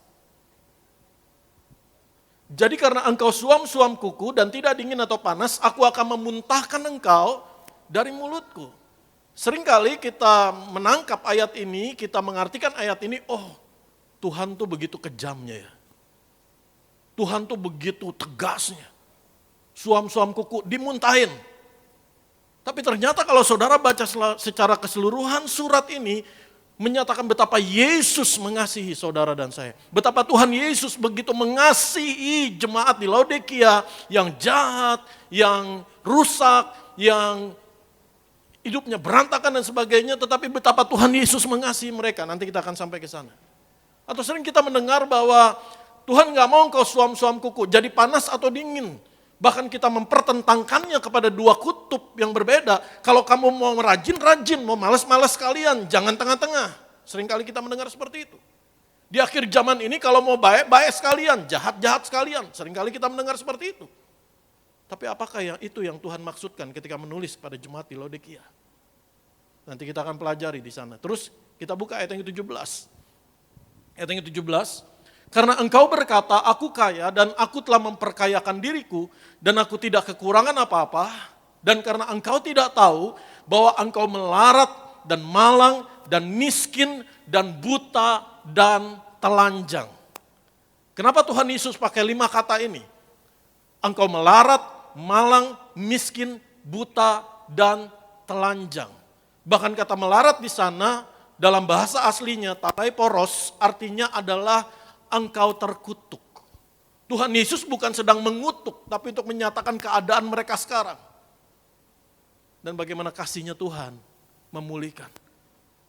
jadi karena engkau suam-suam kuku dan tidak dingin atau panas, aku akan memuntahkan engkau dari mulutku. Seringkali kita menangkap ayat ini, kita mengartikan ayat ini, oh Tuhan tuh begitu kejamnya ya. Tuhan tuh begitu tegasnya. Suam-suam kuku dimuntahin. Tapi ternyata kalau saudara baca secara keseluruhan surat ini, menyatakan betapa Yesus mengasihi saudara dan saya. Betapa Tuhan Yesus begitu mengasihi jemaat di Laodikia yang jahat, yang rusak, yang hidupnya berantakan dan sebagainya. Tetapi betapa Tuhan Yesus mengasihi mereka. Nanti kita akan sampai ke sana. Atau sering kita mendengar bahwa Tuhan gak mau engkau suam-suam kuku, jadi panas atau dingin. Bahkan kita mempertentangkannya kepada dua kutub yang berbeda. Kalau kamu mau rajin, rajin. Mau malas-malas sekalian. Jangan tengah-tengah. Seringkali kita mendengar seperti itu. Di akhir zaman ini kalau mau baik, baik sekalian. Jahat-jahat sekalian. Seringkali kita mendengar seperti itu. Tapi apakah itu yang Tuhan maksudkan ketika menulis pada jemaat di Laodikia? Nanti kita akan pelajari di sana. Terus kita buka ayat yang ke-17. Ayat yang ke-17. Karena engkau berkata, aku kaya dan aku telah memperkayakan diriku dan aku tidak kekurangan apa-apa. Dan karena engkau tidak tahu bahwa engkau melarat dan malang dan miskin dan buta dan telanjang. Kenapa Tuhan Yesus pakai 5 kata ini? Engkau melarat, malang, miskin, buta dan telanjang. Bahkan kata melarat di sana dalam bahasa aslinya, talaiporos, artinya adalah engkau terkutuk. Tuhan Yesus bukan sedang mengutuk, tapi untuk menyatakan keadaan mereka sekarang. Dan bagaimana kasihnya Tuhan memulihkan.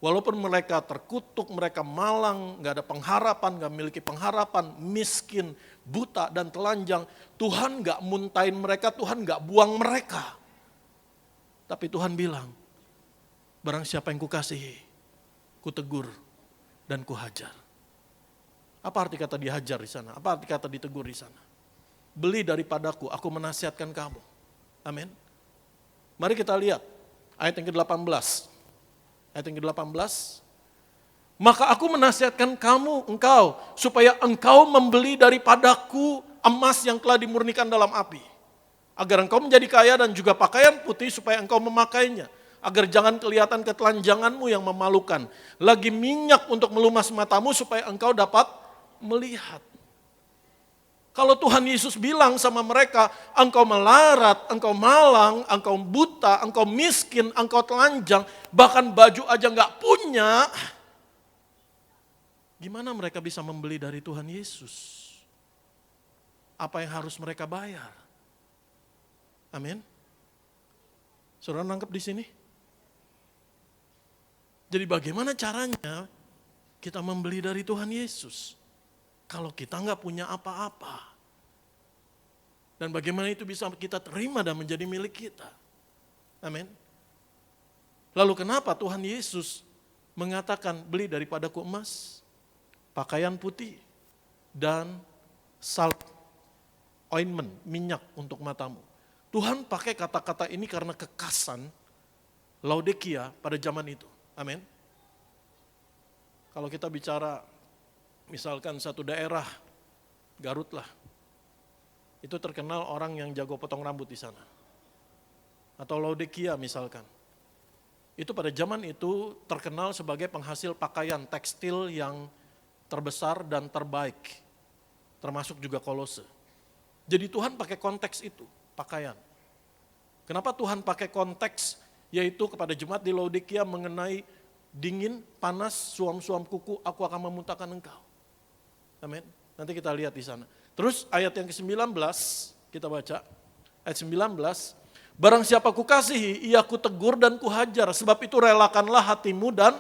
Walaupun mereka terkutuk, mereka malang, gak ada pengharapan, gak memiliki pengharapan, miskin, buta dan telanjang. Tuhan gak muntahin mereka, Tuhan gak buang mereka. Tapi Tuhan bilang, barang siapa yang kukasihi, kutegur dan kuhajar. Apa arti kata dihajar di sana? Apa arti kata ditegur di sana? Beli daripadaku, aku menasihatkan kamu. Amin. Mari kita lihat ayat yang ke-18. Ayat yang ke-18. Maka aku menasihatkan engkau, supaya engkau membeli daripadaku emas yang telah dimurnikan dalam api. Agar engkau menjadi kaya dan juga pakaian putih supaya engkau memakainya. Agar jangan kelihatan ketelanjanganmu yang memalukan. Lagi minyak untuk melumas matamu supaya engkau dapat melihat. Kalau Tuhan Yesus bilang sama mereka, engkau melarat, engkau malang, engkau buta, engkau miskin, engkau telanjang, bahkan baju aja gak punya, gimana mereka bisa membeli dari Tuhan Yesus? Apa yang harus mereka bayar? Amin. Saudara nangkep di sini? Jadi bagaimana caranya kita membeli dari Tuhan Yesus? Kalau kita nggak punya apa-apa. Dan bagaimana itu bisa kita terima dan menjadi milik kita. Amin. Lalu kenapa Tuhan Yesus mengatakan beli daripadaku emas, pakaian putih, dan salep, ointment, minyak untuk matamu. Tuhan pakai kata-kata ini karena kekasan Laodikia pada zaman itu. Amin. Kalau kita bicara misalkan satu daerah, Garut lah, itu terkenal orang yang jago potong rambut di sana. Atau Laodikia misalkan. Itu pada zaman itu terkenal sebagai penghasil pakaian tekstil yang terbesar dan terbaik. Termasuk juga Kolose. Jadi Tuhan pakai konteks itu, pakaian. Kenapa Tuhan pakai konteks yaitu kepada jemaat di Laodikia mengenai dingin, panas, suam-suam kuku, aku akan memuntahkan engkau. Amin. Nanti kita lihat di sana. Terus ayat yang ke-19 kita baca. Ayat 19. Barang siapa kukasihi, ia kutegur dan kuhajar. Sebab itu relakanlah hatimu dan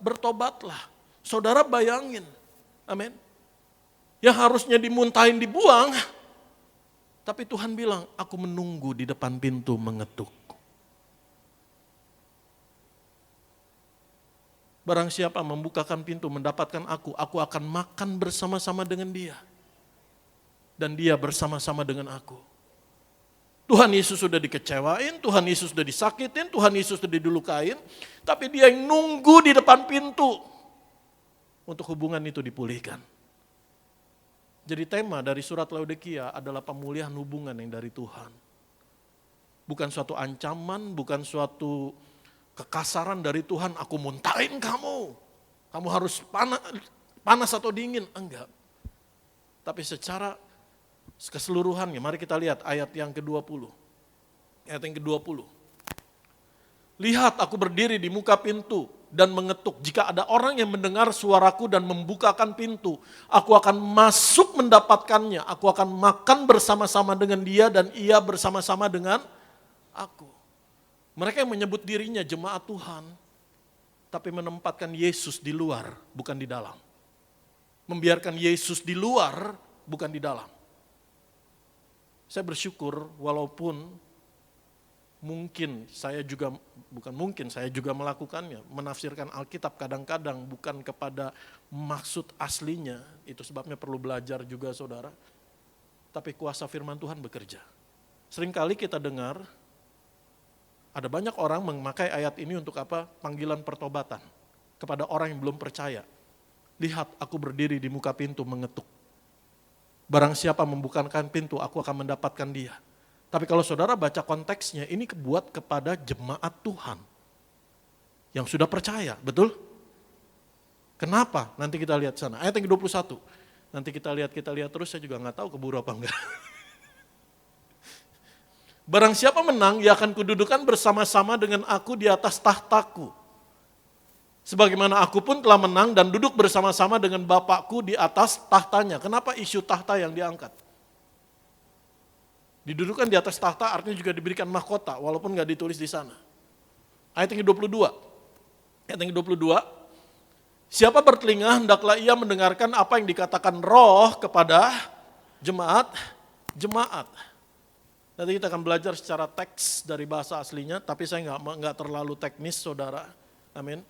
bertobatlah. Saudara bayangin. Amin. Yang harusnya dimuntahin dibuang. Tapi Tuhan bilang, aku menunggu di depan pintu mengetuk. Barang siapa membukakan pintu mendapatkan aku akan makan bersama-sama dengan dia. Dan dia bersama-sama dengan aku. Tuhan Yesus sudah dikecewain, Tuhan Yesus sudah disakitin, Tuhan Yesus sudah dilukain. Tapi dia yang nunggu di depan pintu. Untuk hubungan itu dipulihkan. Jadi tema dari surat Laodikia adalah pemulihan hubungan yang dari Tuhan. Bukan suatu ancaman, bukan suatu kekasaran dari Tuhan, aku muntahin kamu. Kamu harus panas atau dingin. Enggak. Tapi secara keseluruhannya, mari kita lihat ayat yang ke-20. Ayat yang ke-20. Lihat aku berdiri di muka pintu dan mengetuk. Jika ada orang yang mendengar suaraku dan membukakan pintu, aku akan masuk mendapatkannya. Aku akan makan bersama-sama dengan dia dan ia bersama-sama dengan aku. Mereka yang menyebut dirinya jemaat Tuhan, tapi menempatkan Yesus di luar, bukan di dalam. Membiarkan Yesus di luar, bukan di dalam. Saya bersyukur walaupun saya juga melakukannya, menafsirkan Alkitab kadang-kadang bukan kepada maksud aslinya, itu sebabnya perlu belajar juga saudara. Tapi kuasa firman Tuhan bekerja. Seringkali kita dengar, ada banyak orang memakai ayat ini untuk apa? Panggilan pertobatan kepada orang yang belum percaya. Lihat aku berdiri di muka pintu mengetuk. Barang siapa membukakan pintu, aku akan mendapatkan dia. Tapi kalau saudara baca konteksnya, ini buat kepada jemaat Tuhan yang sudah percaya, betul? Kenapa? Nanti kita lihat sana. Ayat yang ke-21. Nanti kita lihat terus, saya juga nggak tahu keburu apa enggak. Barang siapa menang, ia akan kududukan bersama-sama dengan aku di atas tahtaku. Sebagaimana aku pun telah menang dan duduk bersama-sama dengan Bapakku di atas tahtanya. Kenapa isu tahta yang diangkat? Didudukan di atas tahta artinya juga diberikan mahkota, walaupun nggak ditulis di sana. Ayat yang ke-22. Ayat yang ke-22. Siapa bertelinga, hendaklah ia mendengarkan apa yang dikatakan Roh kepada jemaat. Nanti kita akan belajar secara teks dari bahasa aslinya, tapi saya nggak terlalu teknis, saudara. Amin.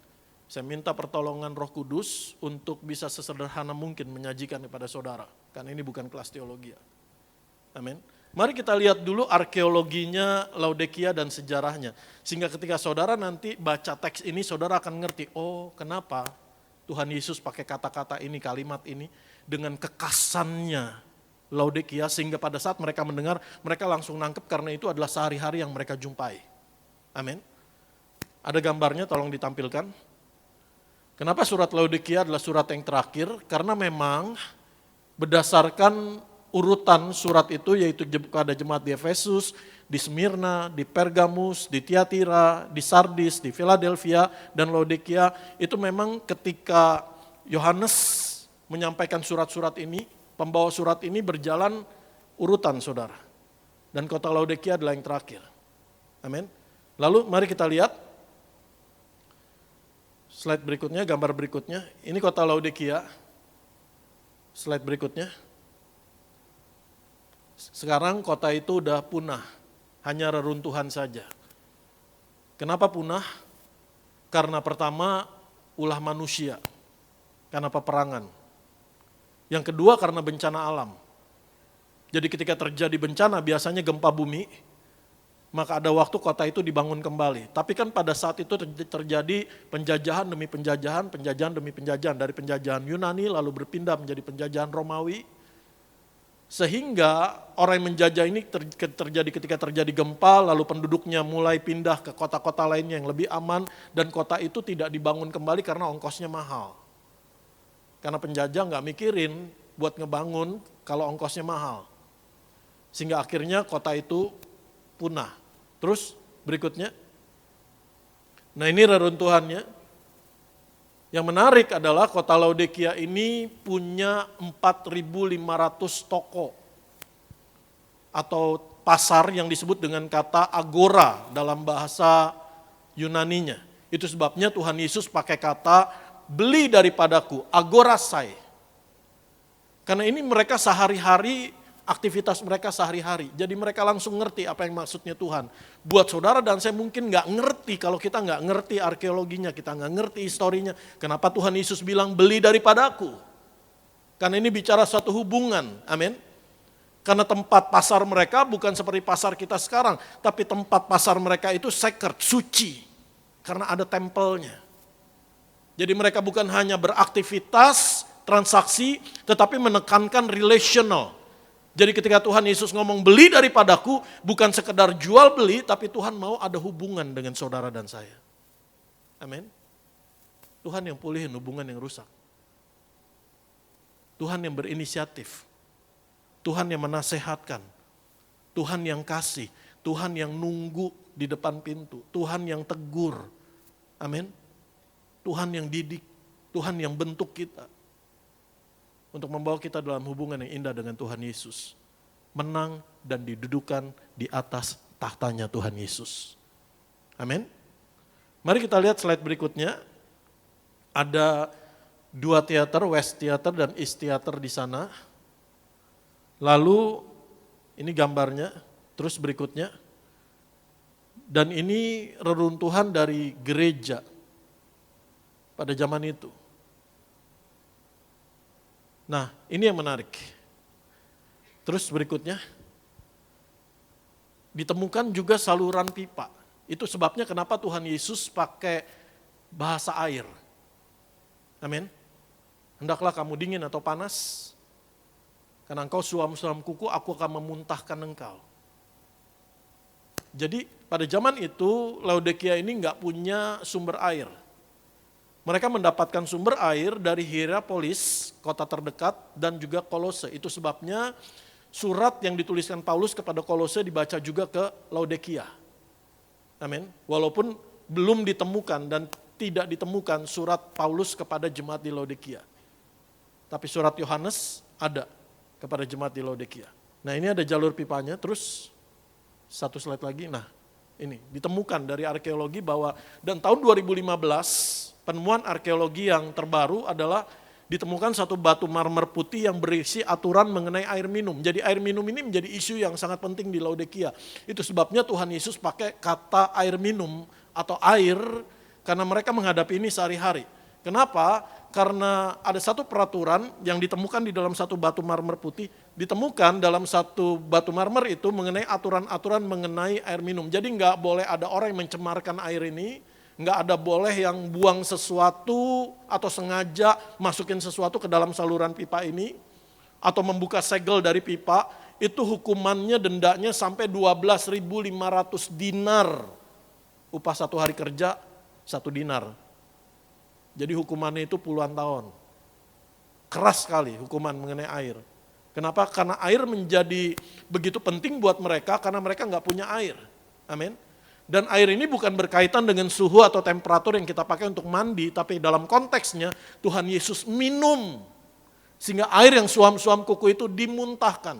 Saya minta pertolongan Roh Kudus untuk bisa sesederhana mungkin menyajikan kepada saudara, karena ini bukan kelas teologi. Amin. Mari kita lihat dulu arkeologinya Laodikia dan sejarahnya. Sehingga ketika saudara nanti baca teks ini, saudara akan ngerti, oh kenapa Tuhan Yesus pakai kata-kata ini, kalimat ini, dengan kekasannya Laodikia, sehingga pada saat mereka mendengar, mereka langsung nangkep karena itu adalah sehari-hari yang mereka jumpai. Amin. Ada gambarnya, tolong ditampilkan. Kenapa surat Laodikia adalah surat yang terakhir? Karena memang berdasarkan urutan surat itu, yaitu kepada jemaat di Efesus, di Smyrna, di Pergamus, di Tiatira, di Sardis, di Philadelphia, dan Laodikia, itu memang ketika Yohanes menyampaikan surat-surat ini, pembawa surat ini berjalan urutan saudara. Dan kota Laodikia adalah yang terakhir. Amin. Lalu mari kita lihat slide berikutnya, gambar berikutnya. Ini kota Laodikia. Slide berikutnya. Sekarang kota itu udah punah, hanya reruntuhan saja. Kenapa punah? Karena pertama, ulah manusia, karena peperangan. Yang kedua, karena bencana alam. Jadi ketika terjadi bencana, biasanya gempa bumi, maka ada waktu kota itu dibangun kembali. Tapi kan pada saat itu terjadi penjajahan demi penjajahan, penjajahan demi penjajahan. Dari penjajahan Yunani lalu berpindah menjadi penjajahan Romawi. Sehingga orang yang menjajah ini terjadi ketika terjadi gempa, lalu penduduknya mulai pindah ke kota-kota lainnya yang lebih aman, dan kota itu tidak dibangun kembali karena ongkosnya mahal. Karena penjajah nggak mikirin buat ngebangun kalau ongkosnya mahal. Sehingga akhirnya kota itu punah. Terus berikutnya, nah ini reruntuhannya. Yang menarik adalah kota Laodikia ini punya 4.500 toko atau pasar yang disebut dengan kata agora dalam bahasa Yunaninya. Itu sebabnya Tuhan Yesus pakai kata beli daripadaku, agorasai. Karena ini mereka sehari-hari, aktivitas mereka sehari-hari. Jadi mereka langsung ngerti apa yang maksudnya Tuhan. Buat saudara dan saya mungkin nggak ngerti kalau kita nggak ngerti arkeologinya, kita nggak ngerti historinya. Kenapa Tuhan Yesus bilang beli daripadaku? Karena ini bicara suatu hubungan, amin. Karena tempat pasar mereka bukan seperti pasar kita sekarang, tapi tempat pasar mereka itu sacred, suci. Karena ada tempelnya. Jadi mereka bukan hanya beraktivitas, transaksi, tetapi menekankan relational. Jadi ketika Tuhan Yesus ngomong beli daripadaku, bukan sekedar jual beli, tapi Tuhan mau ada hubungan dengan saudara dan saya. Amin. Tuhan yang pulihin hubungan yang rusak. Tuhan yang berinisiatif. Tuhan yang menasehatkan. Tuhan yang kasih. Tuhan yang nunggu di depan pintu. Tuhan yang tegur. Amin. Tuhan yang didik. Tuhan yang bentuk kita. Untuk membawa kita dalam hubungan yang indah dengan Tuhan Yesus. Menang dan didudukan di atas tahtanya Tuhan Yesus. Amin. Mari kita lihat slide berikutnya. Ada 2 teater, West Theater dan East Theater di sana. Lalu ini gambarnya, terus berikutnya. Dan ini reruntuhan dari gereja pada zaman itu. Nah, ini yang menarik. Terus berikutnya, ditemukan juga saluran pipa. Itu sebabnya kenapa Tuhan Yesus pakai bahasa air. Amin. Hendaklah kamu dingin atau panas, karena engkau suam-suam kuku, aku akan memuntahkan engkau. Jadi pada zaman itu Laodikia ini nggak punya sumber air. Mereka mendapatkan sumber air dari Hierapolis, kota terdekat, dan juga Kolose. Itu sebabnya surat yang dituliskan Paulus kepada Kolose dibaca juga ke Laodikia. Amin. Walaupun belum ditemukan dan tidak ditemukan surat Paulus kepada jemaat di Laodikia. Tapi surat Yohanes ada kepada jemaat di Laodikia. Nah ini ada jalur pipanya, terus satu slide lagi. Nah ini ditemukan dari arkeologi bahwa, dan tahun 2015 penemuan arkeologi yang terbaru adalah ditemukan satu batu marmer putih yang berisi aturan mengenai air minum. Jadi air minum ini menjadi isu yang sangat penting di Laodikia. Itu sebabnya Tuhan Yesus pakai kata air minum atau air karena mereka menghadapi ini sehari-hari. Kenapa? Karena ada satu peraturan yang ditemukan di dalam satu batu marmer putih, ditemukan dalam satu batu marmer itu mengenai aturan-aturan mengenai air minum. Jadi nggak boleh ada orang yang mencemarkan air ini, nggak ada boleh yang buang sesuatu atau sengaja masukin sesuatu ke dalam saluran pipa ini, atau membuka segel dari pipa, itu hukumannya dendanya sampai 12.500 dinar. Upah 1 hari kerja 1 dinar. Jadi hukumannya itu puluhan tahun. Keras sekali hukuman mengenai air. Kenapa? Karena air menjadi begitu penting buat mereka karena mereka nggak punya air. Amin. Dan air ini bukan berkaitan dengan suhu atau temperatur yang kita pakai untuk mandi, tapi dalam konteksnya Tuhan Yesus minum. Sehingga air yang suam-suam kuku itu dimuntahkan.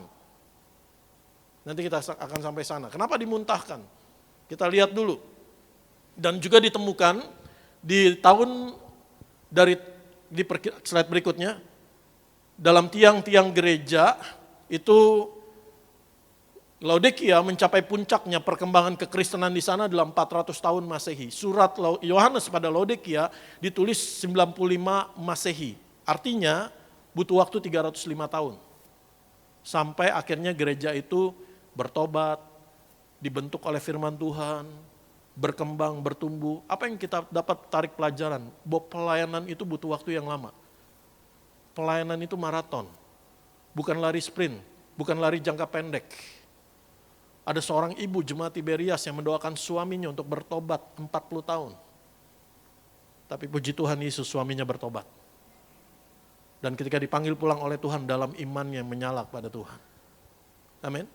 Nanti kita akan sampai sana. Kenapa dimuntahkan? Kita lihat dulu. Dan juga ditemukan di tahun di slide berikutnya, dalam tiang-tiang gereja itu Laodikia mencapai puncaknya perkembangan kekristenan di sana dalam 400 tahun Masehi. Surat Yohanes pada Laodikia ditulis 95 Masehi. Artinya butuh waktu 305 tahun. Sampai akhirnya gereja itu bertobat, dibentuk oleh firman Tuhan, berkembang, bertumbuh. Apa yang kita dapat tarik pelajaran? Bahwa pelayanan itu butuh waktu yang lama. Pelayanan itu maraton. Bukan lari sprint, bukan lari jangka pendek. Ada seorang ibu jemaat Tiberias yang mendoakan suaminya untuk bertobat 40 tahun. Tapi puji Tuhan Yesus suaminya bertobat. Dan ketika dipanggil pulang oleh Tuhan dalam imannya menyala pada Tuhan. Amin.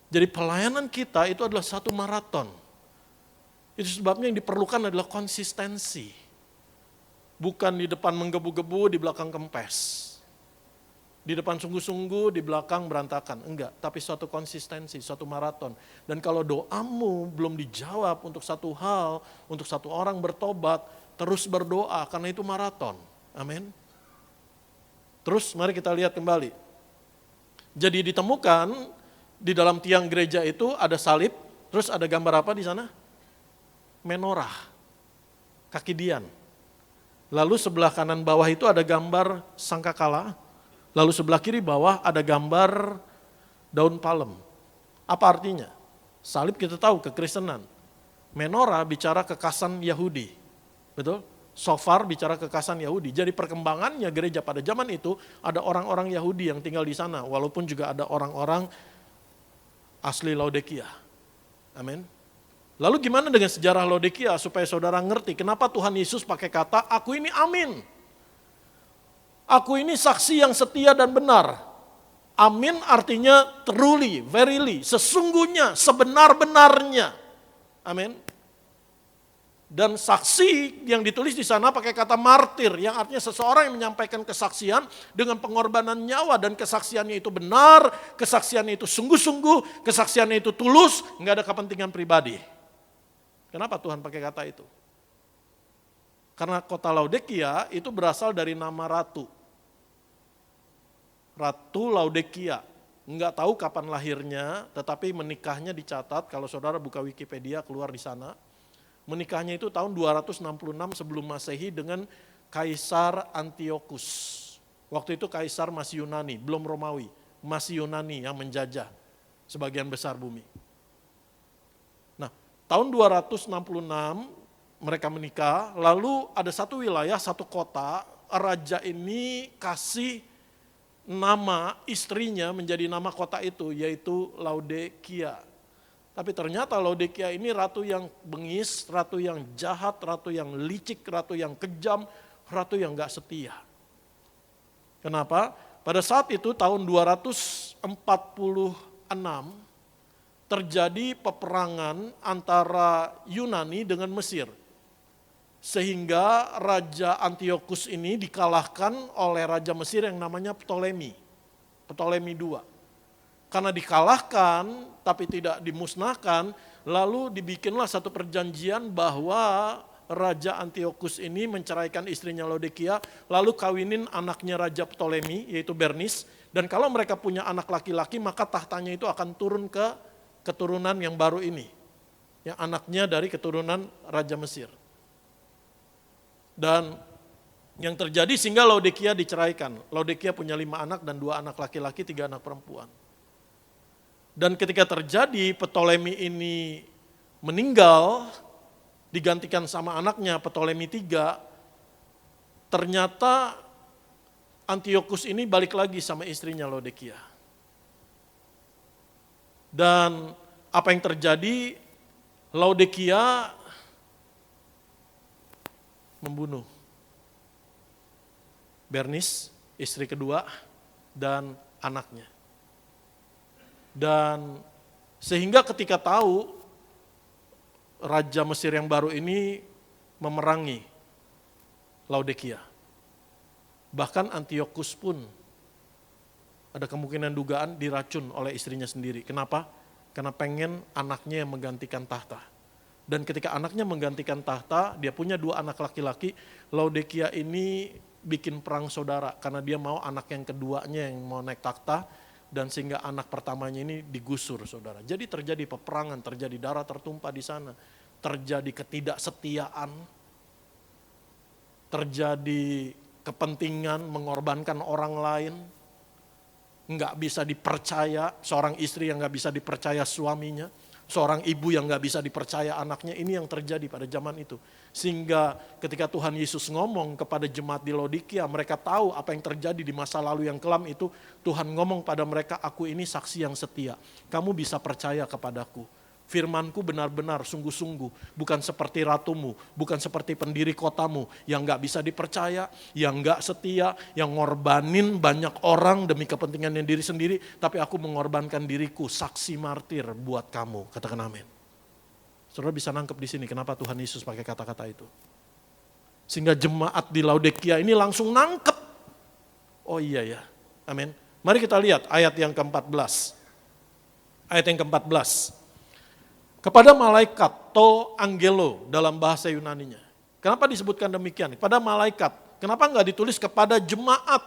Jadi pelayanan kita itu adalah satu maraton. Itu sebabnya yang diperlukan adalah konsistensi. Bukan di depan menggebu-gebu, di belakang kempes. Di depan sungguh-sungguh, di belakang berantakan. Enggak, tapi suatu konsistensi, suatu maraton. Dan kalau doamu belum dijawab untuk satu hal, untuk satu orang bertobat, terus berdoa karena itu maraton. Amin. Terus mari kita lihat kembali. Jadi ditemukan di dalam tiang gereja itu ada salib, terus ada gambar apa di sana? Menorah, kaki Dian. Lalu sebelah kanan bawah itu ada gambar sangkakala. Lalu sebelah kiri bawah ada gambar daun palem. Apa artinya? Salib kita tahu kekristenan. Menorah bicara kekasan Yahudi. Betul? Shofar bicara kekasan Yahudi. Jadi perkembangannya gereja pada zaman itu ada orang-orang Yahudi yang tinggal di sana. Walaupun juga ada orang-orang asli Laodikia. Amin. Lalu gimana dengan sejarah Laodikia supaya saudara ngerti kenapa Tuhan Yesus pakai kata aku ini amin. Aku ini saksi yang setia dan benar. Amin artinya truly, verily, sesungguhnya, sebenar-benarnya. Amin. Dan saksi yang ditulis di sana pakai kata martir, yang artinya seseorang yang menyampaikan kesaksian dengan pengorbanan nyawa dan kesaksiannya itu benar, kesaksiannya itu sungguh-sungguh, kesaksiannya itu tulus, nggak ada kepentingan pribadi. Kenapa Tuhan pakai kata itu? Karena kota Laodikia itu berasal dari nama ratu. Ratu Laodikia. Enggak tahu kapan lahirnya, tetapi menikahnya dicatat, kalau saudara buka Wikipedia keluar di sana. Menikahnya itu tahun 266 sebelum Masehi dengan Kaisar Antiochus. Waktu itu Kaisar masih Yunani, belum Romawi. Masih Yunani yang menjajah sebagian besar bumi. Nah, tahun 266 mereka menikah, lalu ada satu wilayah, satu kota, raja ini kasih nama istrinya menjadi nama kota itu, yaitu Laodikia. Tapi ternyata Laodikia ini ratu yang bengis, ratu yang jahat, ratu yang licik, ratu yang kejam, ratu yang gak setia. Kenapa? Pada saat itu tahun 246 terjadi peperangan antara Yunani dengan Mesir. Sehingga Raja Antiochus ini dikalahkan oleh Raja Mesir yang namanya Ptolemy II. Karena dikalahkan tapi tidak dimusnahkan, lalu dibikinlah satu perjanjian bahwa Raja Antiochus ini menceraikan istrinya Laodikia, lalu kawinin anaknya Raja Ptolemy yaitu Bernis, dan kalau mereka punya anak laki-laki maka tahtanya itu akan turun ke keturunan yang baru ini, yang anaknya dari keturunan Raja Mesir. Dan yang terjadi sehingga Laodikia diceraikan. Laodikia punya 5 anak dan 2 anak laki-laki, 3 anak perempuan. Dan ketika terjadi Ptolemy ini meninggal, digantikan sama anaknya Ptolemy III, ternyata Antiochus ini balik lagi sama istrinya Laodikia. Dan apa yang terjadi? Laodikia membunuh Bernis, istri kedua, dan anaknya. Dan sehingga ketika tahu Raja Mesir yang baru ini memerangi Laodikia, bahkan Antiochus pun ada kemungkinan dugaan diracun oleh istrinya sendiri. Kenapa? Karena pengen anaknya yang menggantikan tahta. Dan ketika anaknya menggantikan tahta, dia punya 2 anak laki-laki, Laodikia ini bikin perang saudara. Karena dia mau anak yang keduanya yang mau naik tahta, dan sehingga anak pertamanya ini digusur saudara. Jadi terjadi peperangan, terjadi darah tertumpah di sana. Terjadi ketidaksetiaan, terjadi kepentingan mengorbankan orang lain, nggak bisa dipercaya, seorang istri yang nggak bisa dipercaya suaminya, seorang ibu yang nggak bisa dipercaya anaknya. Ini yang terjadi pada zaman itu. Sehingga ketika Tuhan Yesus ngomong kepada jemaat di Laodikia, mereka tahu apa yang terjadi di masa lalu yang kelam itu. Tuhan ngomong pada mereka, aku ini saksi yang setia. Kamu bisa percaya kepadaku. Firmanku benar-benar sungguh-sungguh, bukan seperti ratumu, bukan seperti pendiri kotamu yang gak bisa dipercaya, yang gak setia, yang ngorbanin banyak orang demi kepentingannya diri sendiri, tapi aku mengorbankan diriku, saksi martir buat kamu. Katakan amin. Saudara bisa nangkep di sini kenapa Tuhan Yesus pakai kata-kata itu. Sehingga jemaat di Laodikia ini langsung nangkep. Oh iya ya, amin. Mari kita lihat ayat yang ke-14. Ayat yang ke-14. Kepada malaikat, to angelo dalam bahasa Yunaninya. Kenapa disebutkan demikian? Kepada malaikat. Kenapa enggak ditulis kepada jemaat?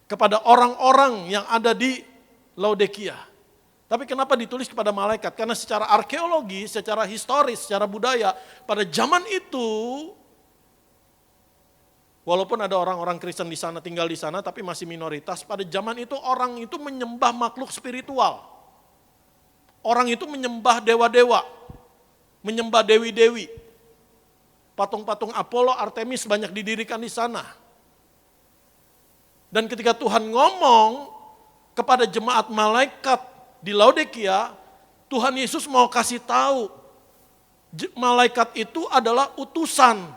Kepada orang-orang yang ada di Laodikia. Tapi kenapa ditulis kepada malaikat? Karena secara arkeologi, secara historis, secara budaya, pada zaman itu, walaupun ada orang-orang Kristen di sana, tinggal di sana, tapi masih minoritas, pada zaman itu orang itu menyembah makhluk spiritual. Orang itu menyembah dewa-dewa, menyembah dewi-dewi. Patung-patung Apollo, Artemis banyak didirikan di sana. Dan ketika Tuhan ngomong kepada jemaat malaikat di Laodikia, Tuhan Yesus mau kasih tahu, malaikat itu adalah utusan,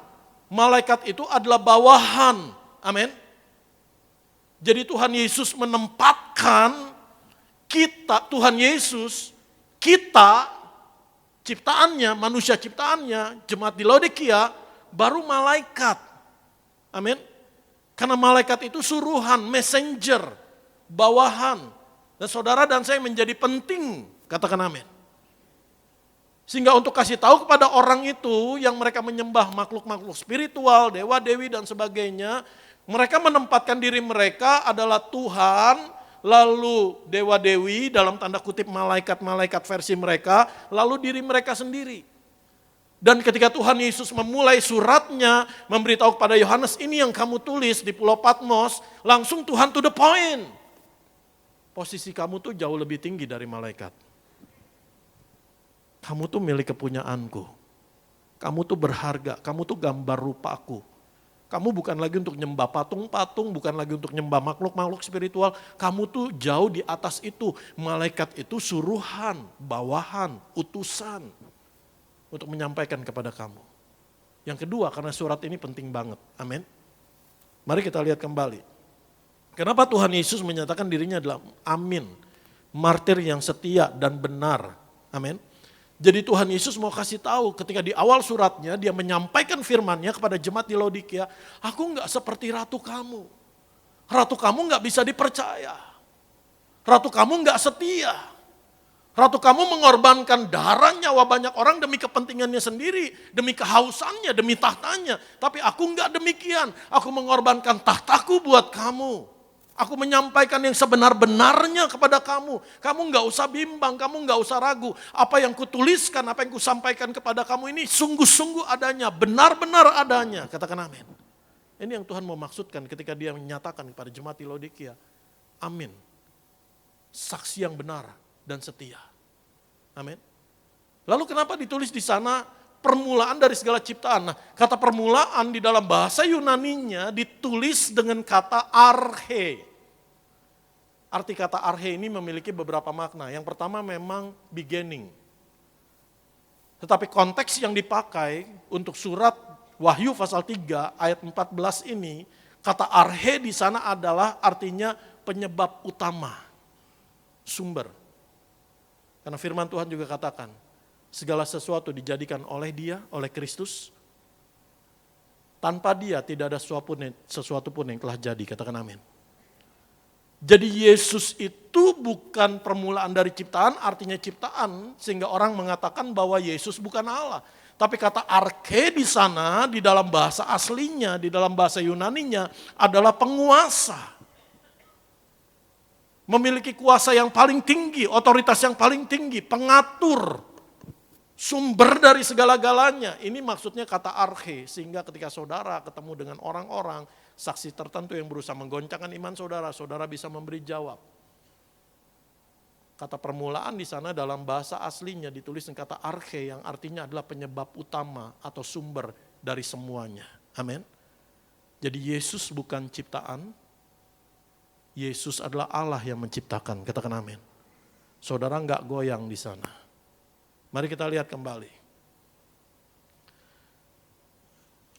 malaikat itu adalah bawahan. Amin. Jadi Tuhan Yesus menempatkan kita, Tuhan Yesus, kita, ciptaannya, manusia ciptaannya, jemaat di Laodikia, baru malaikat. Amin. Karena malaikat itu suruhan, messenger, bawahan. Dan saudara dan saya menjadi penting, katakan amin. Sehingga untuk kasih tahu kepada orang itu yang mereka menyembah makhluk-makhluk spiritual, dewa-dewi dan sebagainya, mereka menempatkan diri mereka adalah Tuhan, lalu dewa-dewi dalam tanda kutip malaikat-malaikat versi mereka, lalu diri mereka sendiri. Dan ketika Tuhan Yesus memulai suratnya, memberitahu kepada Yohanes, ini yang kamu tulis di Pulau Patmos, langsung Tuhan to the point. Posisi kamu tuh jauh lebih tinggi dari malaikat. Kamu tuh milik kepunyaanku. Kamu tuh berharga, kamu tuh gambar rupaku. Kamu bukan lagi untuk nyembah patung-patung, bukan lagi untuk nyembah makhluk-makhluk spiritual. Kamu tuh jauh di atas itu. Malaikat itu suruhan, bawahan, utusan untuk menyampaikan kepada kamu. Yang kedua, karena surat ini penting banget. Amin. Mari kita lihat kembali. Kenapa Tuhan Yesus menyatakan dirinya adalah amin, martir yang setia dan benar. Amin. Jadi Tuhan Yesus mau kasih tahu ketika di awal suratnya dia menyampaikan firman-Nya kepada jemaat di Laodikia, aku enggak seperti ratu kamu. Ratu kamu enggak bisa dipercaya. Ratu kamu enggak setia. Ratu kamu mengorbankan darah nyawa banyak orang demi kepentingannya sendiri, demi kehausannya, demi tahtanya. Tapi aku enggak demikian. Aku mengorbankan tahtaku buat kamu. Aku menyampaikan yang sebenar-benarnya kepada kamu. Kamu enggak usah bimbang, kamu enggak usah ragu. Apa yang kutuliskan, apa yang kusampaikan kepada kamu ini sungguh-sungguh adanya, benar-benar adanya. Katakan amin. Ini yang Tuhan mau maksudkan ketika dia menyatakan kepada jemaat di Laodikia. Amin. Saksi yang benar dan setia. Amin. Lalu kenapa ditulis di sana permulaan dari segala ciptaan? Nah, kata permulaan di dalam bahasa Yunaninya ditulis dengan kata arche. Arti kata arche ini memiliki beberapa makna. Yang pertama memang beginning. Tetapi konteks yang dipakai untuk surat Wahyu pasal 3 ayat 14 ini, kata arche di sana adalah artinya penyebab utama, sumber. Karena firman Tuhan juga katakan, segala sesuatu dijadikan oleh Dia, oleh Kristus. Tanpa Dia tidak ada sesuatu pun yang telah jadi, katakan amin. Jadi Yesus itu bukan permulaan dari ciptaan, artinya ciptaan, sehingga orang mengatakan bahwa Yesus bukan Allah. Tapi kata arche di sana, di dalam bahasa aslinya, di dalam bahasa Yunaninya adalah penguasa. Memiliki kuasa yang paling tinggi, otoritas yang paling tinggi, pengatur, sumber dari segala-galanya. Ini maksudnya kata arche, sehingga ketika saudara ketemu dengan orang-orang, saksi tertentu yang berusaha menggoncangkan iman saudara, saudara bisa memberi jawab. Kata permulaan di sana dalam bahasa aslinya ditulis dengan kata arche yang artinya adalah penyebab utama atau sumber dari semuanya. Amin. Jadi Yesus bukan ciptaan, Yesus adalah Allah yang menciptakan. Katakan amin. Saudara enggak goyang di sana. Mari kita lihat kembali.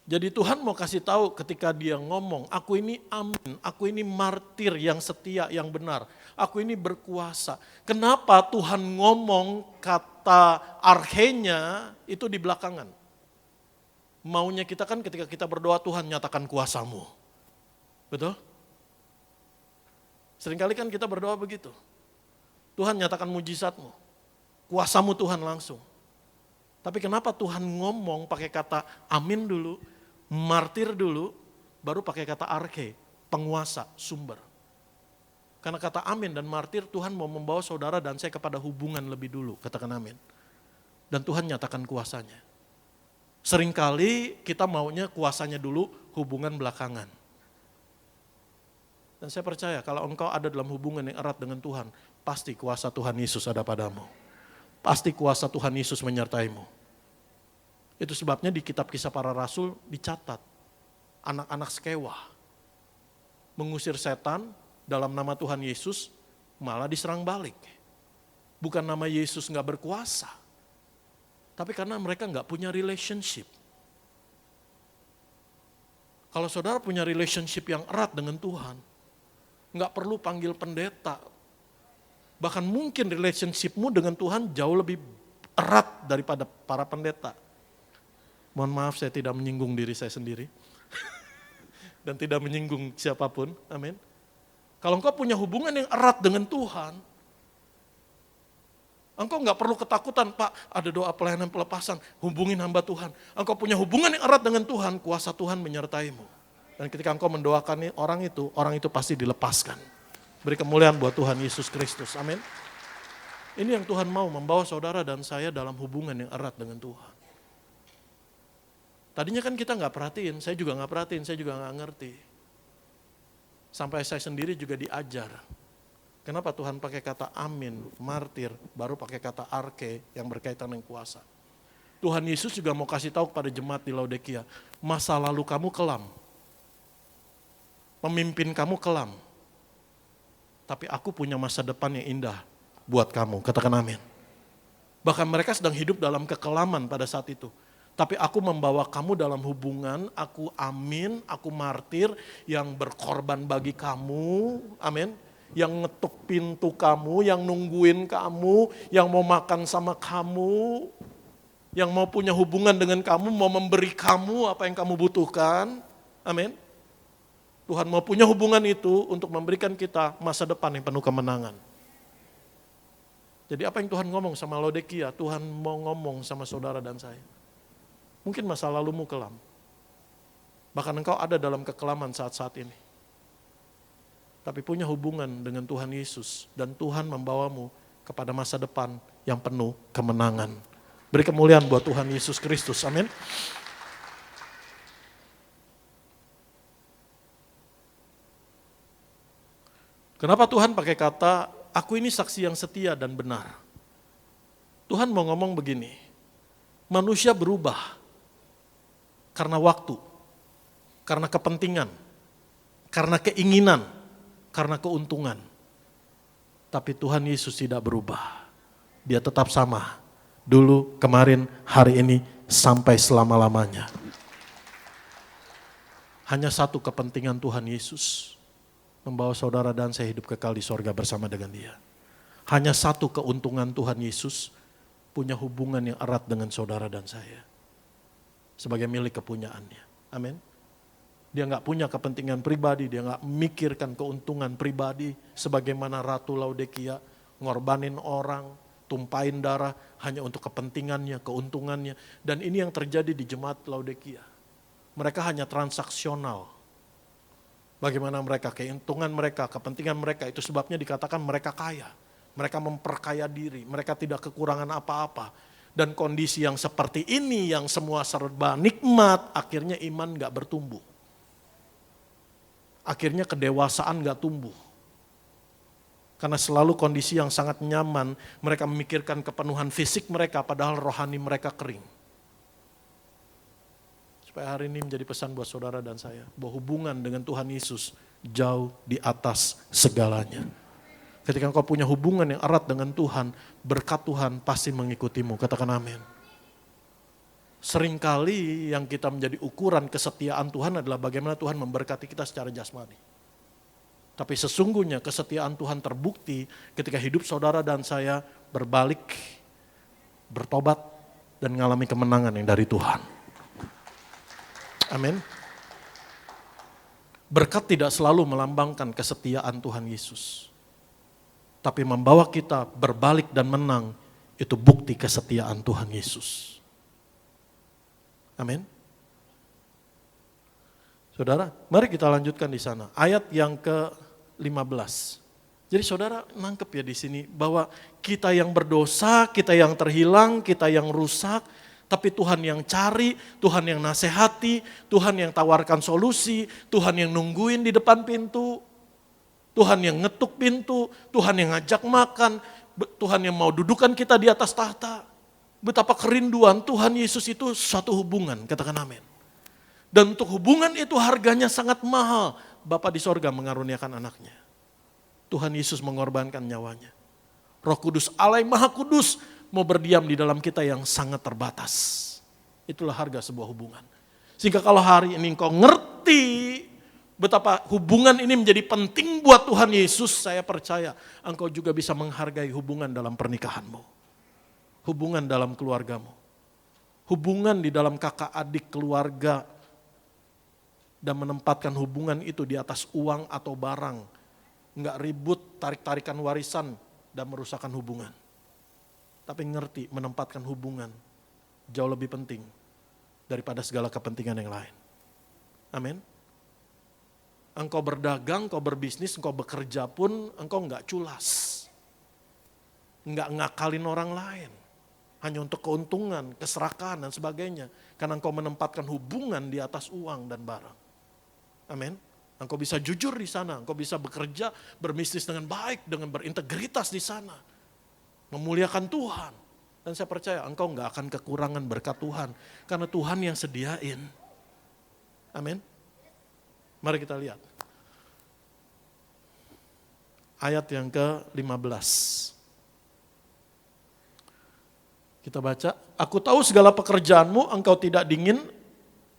Jadi Tuhan mau kasih tahu ketika dia ngomong, aku ini amin, aku ini martir yang setia, yang benar. Aku ini berkuasa. Kenapa Tuhan ngomong kata archenya itu di belakangan? Maunya kita kan ketika kita berdoa, Tuhan nyatakan kuasamu. Betul? Seringkali kan kita berdoa begitu. Tuhan nyatakan mujizatmu. Kuasamu Tuhan langsung. Tapi kenapa Tuhan ngomong pakai kata amin dulu, martir dulu, baru pakai kata arche, penguasa, sumber. Karena kata amin dan martir Tuhan mau membawa saudara dan saya kepada hubungan lebih dulu, katakan amin. Dan Tuhan nyatakan kuasanya. Seringkali kita maunya kuasanya dulu, hubungan belakangan. Dan saya percaya kalau engkau ada dalam hubungan yang erat dengan Tuhan, pasti kuasa Tuhan Yesus ada padamu. Pasti kuasa Tuhan Yesus menyertaimu. Itu sebabnya di kitab Kisah Para Rasul dicatat, anak-anak Skewa mengusir setan dalam nama Tuhan Yesus, malah diserang balik. Bukan nama Yesus gak berkuasa, tapi karena mereka gak punya relationship. Kalau saudara punya relationship yang erat dengan Tuhan, gak perlu panggil pendeta. Bahkan mungkin relationshipmu dengan Tuhan jauh lebih erat daripada para pendeta. Mohon maaf saya tidak menyinggung diri saya sendiri. Dan tidak menyinggung siapapun, amin. Kalau engkau punya hubungan yang erat dengan Tuhan, engkau gak perlu ketakutan, Pak ada doa pelayanan pelepasan, hubungin hamba Tuhan. Engkau punya hubungan yang erat dengan Tuhan, kuasa Tuhan menyertaimu. Dan ketika engkau mendoakan orang itu pasti dilepaskan. Beri kemuliaan buat Tuhan Yesus Kristus. Amin. Ini yang Tuhan mau membawa saudara dan saya dalam hubungan yang erat dengan Tuhan. Tadinya kan kita gak perhatiin, saya juga gak perhatiin, saya juga gak ngerti. Sampai saya sendiri juga diajar. Kenapa Tuhan pakai kata amin, martir, baru pakai kata arche yang berkaitan dengan kuasa. Tuhan Yesus juga mau kasih tahu kepada jemaat di Laodikia, masa lalu kamu kelam. Pemimpin kamu kelam. Tapi aku punya masa depan yang indah buat kamu, katakan amin. Bahkan mereka sedang hidup dalam kekelaman pada saat itu. Tapi aku membawa kamu dalam hubungan, aku amin, aku martir yang berkorban bagi kamu, amin. Yang ngetuk pintu kamu, yang nungguin kamu, yang mau makan sama kamu, yang mau punya hubungan dengan kamu, mau memberi kamu apa yang kamu butuhkan, amin. Tuhan mau punya hubungan itu untuk memberikan kita masa depan yang penuh kemenangan. Jadi apa yang Tuhan ngomong sama Laodikia, Tuhan mau ngomong sama saudara dan saya. Mungkin masa lalumu kelam. Bahkan engkau ada dalam kekelaman saat-saat ini. Tapi punya hubungan dengan Tuhan Yesus. Dan Tuhan membawamu kepada masa depan yang penuh kemenangan. Beri kemuliaan buat Tuhan Yesus Kristus. Amin. Kenapa Tuhan pakai kata, aku ini saksi yang setia dan benar. Tuhan mau ngomong begini, manusia berubah karena waktu, karena kepentingan, karena keinginan, karena keuntungan. Tapi Tuhan Yesus tidak berubah. Dia tetap sama, dulu, kemarin, hari ini, sampai selama-lamanya. Hanya satu kepentingan Tuhan Yesus, membawa saudara dan saya hidup kekal di sorga bersama dengan Dia. Hanya satu keuntungan Tuhan Yesus, punya hubungan yang erat dengan saudara dan saya. Sebagai milik kepunyaannya. Amin. Dia gak punya kepentingan pribadi, dia gak memikirkan keuntungan pribadi. Sebagaimana Ratu Laodikia, ngorbanin orang, tumpahin darah, hanya untuk kepentingannya, keuntungannya. Dan ini yang terjadi di jemaat Laodikia. Mereka hanya transaksional. Bagaimana mereka, keuntungan mereka, kepentingan mereka, itu sebabnya dikatakan mereka kaya. Mereka memperkaya diri, mereka tidak kekurangan apa-apa. Dan kondisi yang seperti ini, yang semua serba nikmat, akhirnya iman gak bertumbuh. Akhirnya kedewasaan gak tumbuh. Karena selalu kondisi yang sangat nyaman, mereka memikirkan kepenuhan fisik mereka, padahal rohani mereka kering. Supaya hari ini menjadi pesan buat saudara dan saya, bahwa hubungan dengan Tuhan Yesus jauh di atas segalanya. Ketika engkau punya hubungan yang erat dengan Tuhan, berkat Tuhan pasti mengikutimu. Katakan amin. Seringkali yang kita menjadi ukuran kesetiaan Tuhan adalah bagaimana Tuhan memberkati kita secara jasmani. Tapi sesungguhnya kesetiaan Tuhan terbukti ketika hidup saudara dan saya berbalik, bertobat, dan mengalami kemenangan yang dari Tuhan. Amin. Berkat tidak selalu melambangkan kesetiaan Tuhan Yesus. Tapi membawa kita berbalik dan menang, itu bukti kesetiaan Tuhan Yesus. Amin. Saudara, mari kita lanjutkan di sana. Ayat yang ke-15. Jadi saudara nangkep ya di sini bahwa kita yang berdosa, kita yang terhilang, kita yang rusak, tapi Tuhan yang cari, Tuhan yang nasihati, Tuhan yang tawarkan solusi, Tuhan yang nungguin di depan pintu, Tuhan yang ngetuk pintu, Tuhan yang ngajak makan, Tuhan yang mau dudukan kita di atas tahta. Betapa kerinduan Tuhan Yesus itu suatu hubungan, katakan amin. Dan untuk hubungan itu harganya sangat mahal. Bapa di sorga mengaruniakan anaknya. Tuhan Yesus mengorbankan nyawanya. Roh Kudus Allah yang Maha Kudus mau berdiam di dalam kita yang sangat terbatas. Itulah harga sebuah hubungan. Sehingga kalau hari ini engkau ngerti betapa hubungan ini menjadi penting buat Tuhan Yesus, saya percaya engkau juga bisa menghargai hubungan dalam pernikahanmu. Hubungan dalam keluargamu. Hubungan di dalam kakak adik keluarga. Dan menempatkan hubungan itu di atas uang atau barang. Enggak ribut, tarik-tarikan warisan dan merusakkan hubungan. Tapi ngerti menempatkan hubungan jauh lebih penting daripada segala kepentingan yang lain. Amin. Engkau berdagang, engkau berbisnis, engkau bekerja pun engkau enggak culas. Enggak ngakalin orang lain. Hanya untuk keuntungan, keserakahan dan sebagainya. Karena engkau menempatkan hubungan di atas uang dan barang. Amin. Engkau bisa jujur di sana, engkau bisa bekerja, berbisnis dengan baik, dengan berintegritas di sana. Memuliakan Tuhan. Dan saya percaya engkau enggak akan kekurangan berkat Tuhan. Karena Tuhan yang sediain. Amin. Mari kita lihat. Ayat yang ke-15. Kita baca, aku tahu segala pekerjaanmu, engkau tidak dingin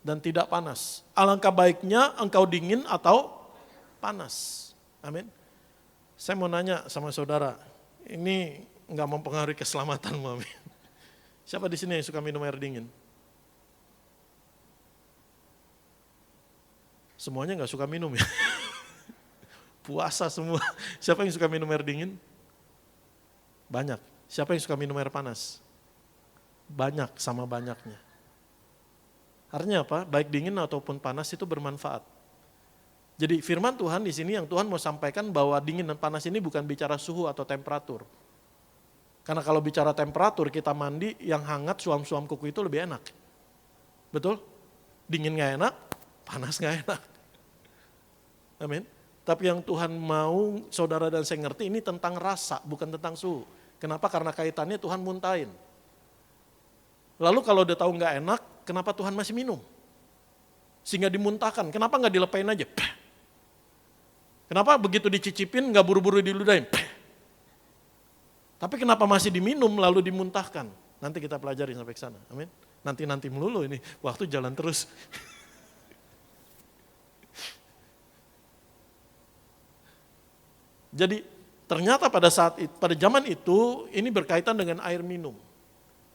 dan tidak panas. Alangkah baiknya engkau dingin atau panas. Amin. Saya mau nanya sama saudara, ini enggak mempengaruhi keselamatanmu, amin. Siapa di sini yang suka minum air dingin? Semuanya enggak suka minum ya. Puasa semua. Siapa yang suka minum air dingin? Banyak. Siapa yang suka minum air panas? Banyak sama banyaknya. Artinya apa? Baik dingin ataupun panas itu bermanfaat. Jadi firman Tuhan di sini yang Tuhan mau sampaikan bahwa dingin dan panas ini bukan bicara suhu atau temperatur. Karena kalau bicara temperatur kita mandi yang hangat suam-suam kuku itu lebih enak. Betul? Dingin gak enak, panas gak enak. Amin. Tapi yang Tuhan mau saudara dan saya ngerti ini tentang rasa, bukan tentang suhu. Kenapa? Karena kaitannya Tuhan muntahin. Lalu kalau udah tahu nggak enak, kenapa Tuhan masih minum? Sehingga dimuntahkan, kenapa nggak dilepain aja? Kenapa begitu dicicipin nggak buru-buru diludahin? Tapi kenapa masih diminum lalu dimuntahkan? Nanti kita pelajari sampai ke sana, amin. Nanti melulu ini, waktu jalan terus. Jadi ternyata pada zaman itu ini berkaitan dengan air minum.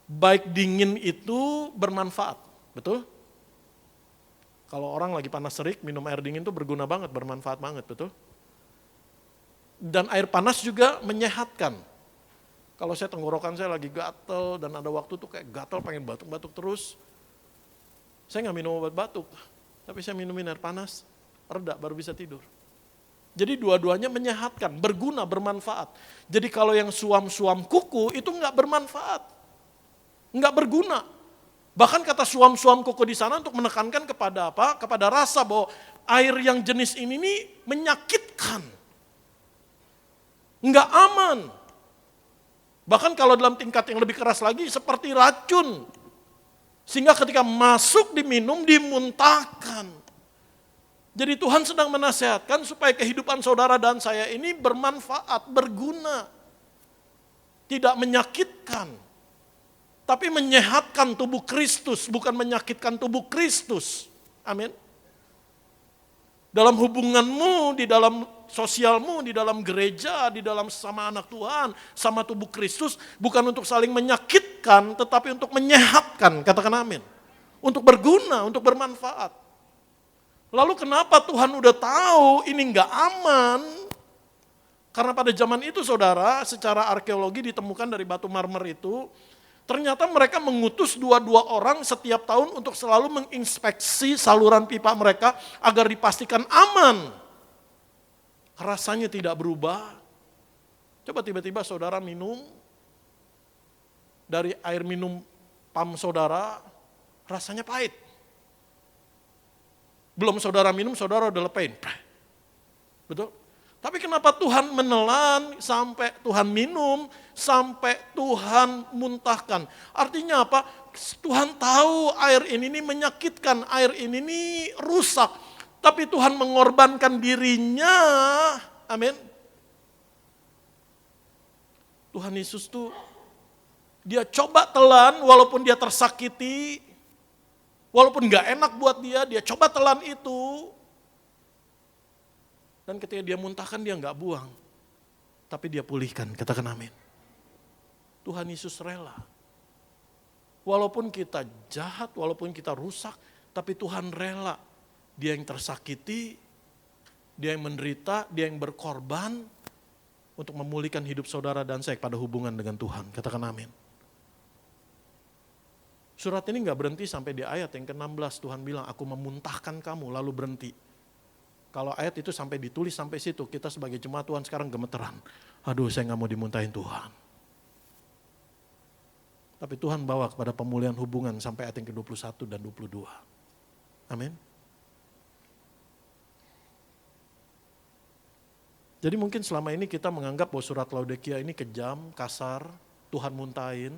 Baik dingin itu bermanfaat, betul? Kalau orang lagi panas terik, minum air dingin itu berguna banget, bermanfaat banget, betul? Dan air panas juga menyehatkan. Kalau saya tenggorokan saya lagi gatel dan ada waktu tuh kayak gatel pengen batuk-batuk terus. Saya nggak minum obat batuk, tapi saya minumin air panas, reda baru bisa tidur. Jadi dua-duanya menyehatkan, berguna, bermanfaat. Jadi kalau yang suam-suam kuku itu nggak bermanfaat. Enggak berguna. Bahkan kata suam-suam kuku di sana untuk menekankan kepada apa? Kepada rasa bahwa air yang jenis ini nih menyakitkan. Enggak aman. Bahkan kalau dalam tingkat yang lebih keras lagi seperti racun. Sehingga ketika masuk diminum dimuntahkan. Jadi Tuhan sedang menasihatkan supaya kehidupan saudara dan saya ini bermanfaat, berguna. Tidak menyakitkan, tapi menyehatkan tubuh Kristus, bukan menyakitkan tubuh Kristus. Amin. Dalam hubunganmu, di dalam sosialmu, di dalam gereja, di dalam sama anak Tuhan, sama tubuh Kristus, bukan untuk saling menyakitkan, tetapi untuk menyehatkan, katakan amin. Untuk berguna, untuk bermanfaat. Lalu kenapa Tuhan udah tahu ini nggak aman? Karena pada zaman itu saudara, secara arkeologi ditemukan dari batu marmer itu, ternyata mereka mengutus dua orang setiap tahun untuk selalu menginspeksi saluran pipa mereka agar dipastikan aman. Rasanya tidak berubah. Coba tiba-tiba saudara minum dari air minum pam saudara, rasanya pahit. Belum saudara minum, saudara udah lepain. Betul? Tapi kenapa Tuhan menelan sampai Tuhan minum, sampai Tuhan muntahkan? Artinya apa? Tuhan tahu air ini menyakitkan, air ini rusak. Tapi Tuhan mengorbankan dirinya. Amin. Tuhan Yesus tuh, dia coba telan walaupun dia tersakiti. Walaupun gak enak buat dia coba telan itu. Dan ketika dia muntahkan dia gak buang. Tapi dia pulihkan, katakan amin. Tuhan Yesus rela. Walaupun kita jahat, walaupun kita rusak, tapi Tuhan rela. Dia yang tersakiti, dia yang menderita, dia yang berkorban untuk memulihkan hidup saudara dan saya pada hubungan dengan Tuhan. Katakan amin. Surat ini gak berhenti sampai di ayat yang ke-16. Tuhan bilang, aku memuntahkan kamu, lalu berhenti. Kalau ayat itu sampai ditulis sampai situ, kita sebagai jemaat Tuhan sekarang gemeteran. Aduh, saya gak mau dimuntahin Tuhan. Tapi Tuhan bawa kepada pemulihan hubungan sampai ayat yang ke-21 dan 22. Amin. Jadi mungkin selama ini kita menganggap bahwa surat Laodikia ini kejam, kasar, Tuhan muntahin.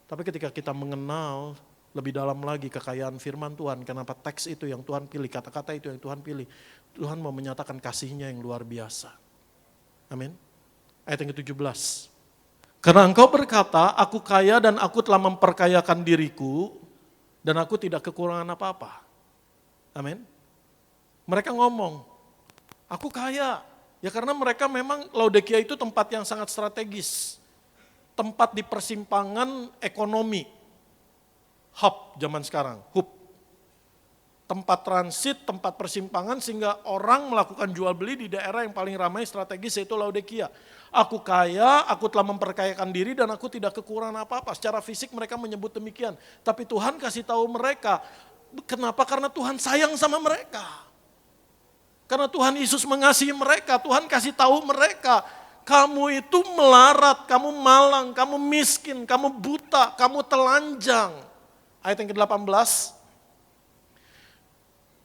Tapi ketika kita mengenal lebih dalam lagi kekayaan firman Tuhan, kenapa teks itu yang Tuhan pilih, kata-kata itu yang Tuhan pilih, Tuhan mau menyatakan kasih-Nya yang luar biasa. Amin. Ayat yang ke-17. Karena engkau berkata, aku kaya dan aku telah memperkayakan diriku, dan aku tidak kekurangan apa-apa. Amin. Mereka ngomong, aku kaya. Ya karena mereka memang Laodikia itu tempat yang sangat strategis. Tempat di persimpangan ekonomi. Hub zaman sekarang, hub. Tempat transit, tempat persimpangan sehingga orang melakukan jual beli di daerah yang paling ramai strategis yaitu Laodikia. Aku kaya, aku telah memperkayakan diri dan aku tidak kekurangan apa-apa. Secara fisik mereka menyebut demikian. Tapi Tuhan kasih tahu mereka. Kenapa? Karena Tuhan sayang sama mereka. Karena Tuhan Yesus mengasihi mereka, Tuhan kasih tahu mereka, kamu itu melarat, kamu malang, kamu miskin, kamu buta, kamu telanjang. Ayat yang ke-18,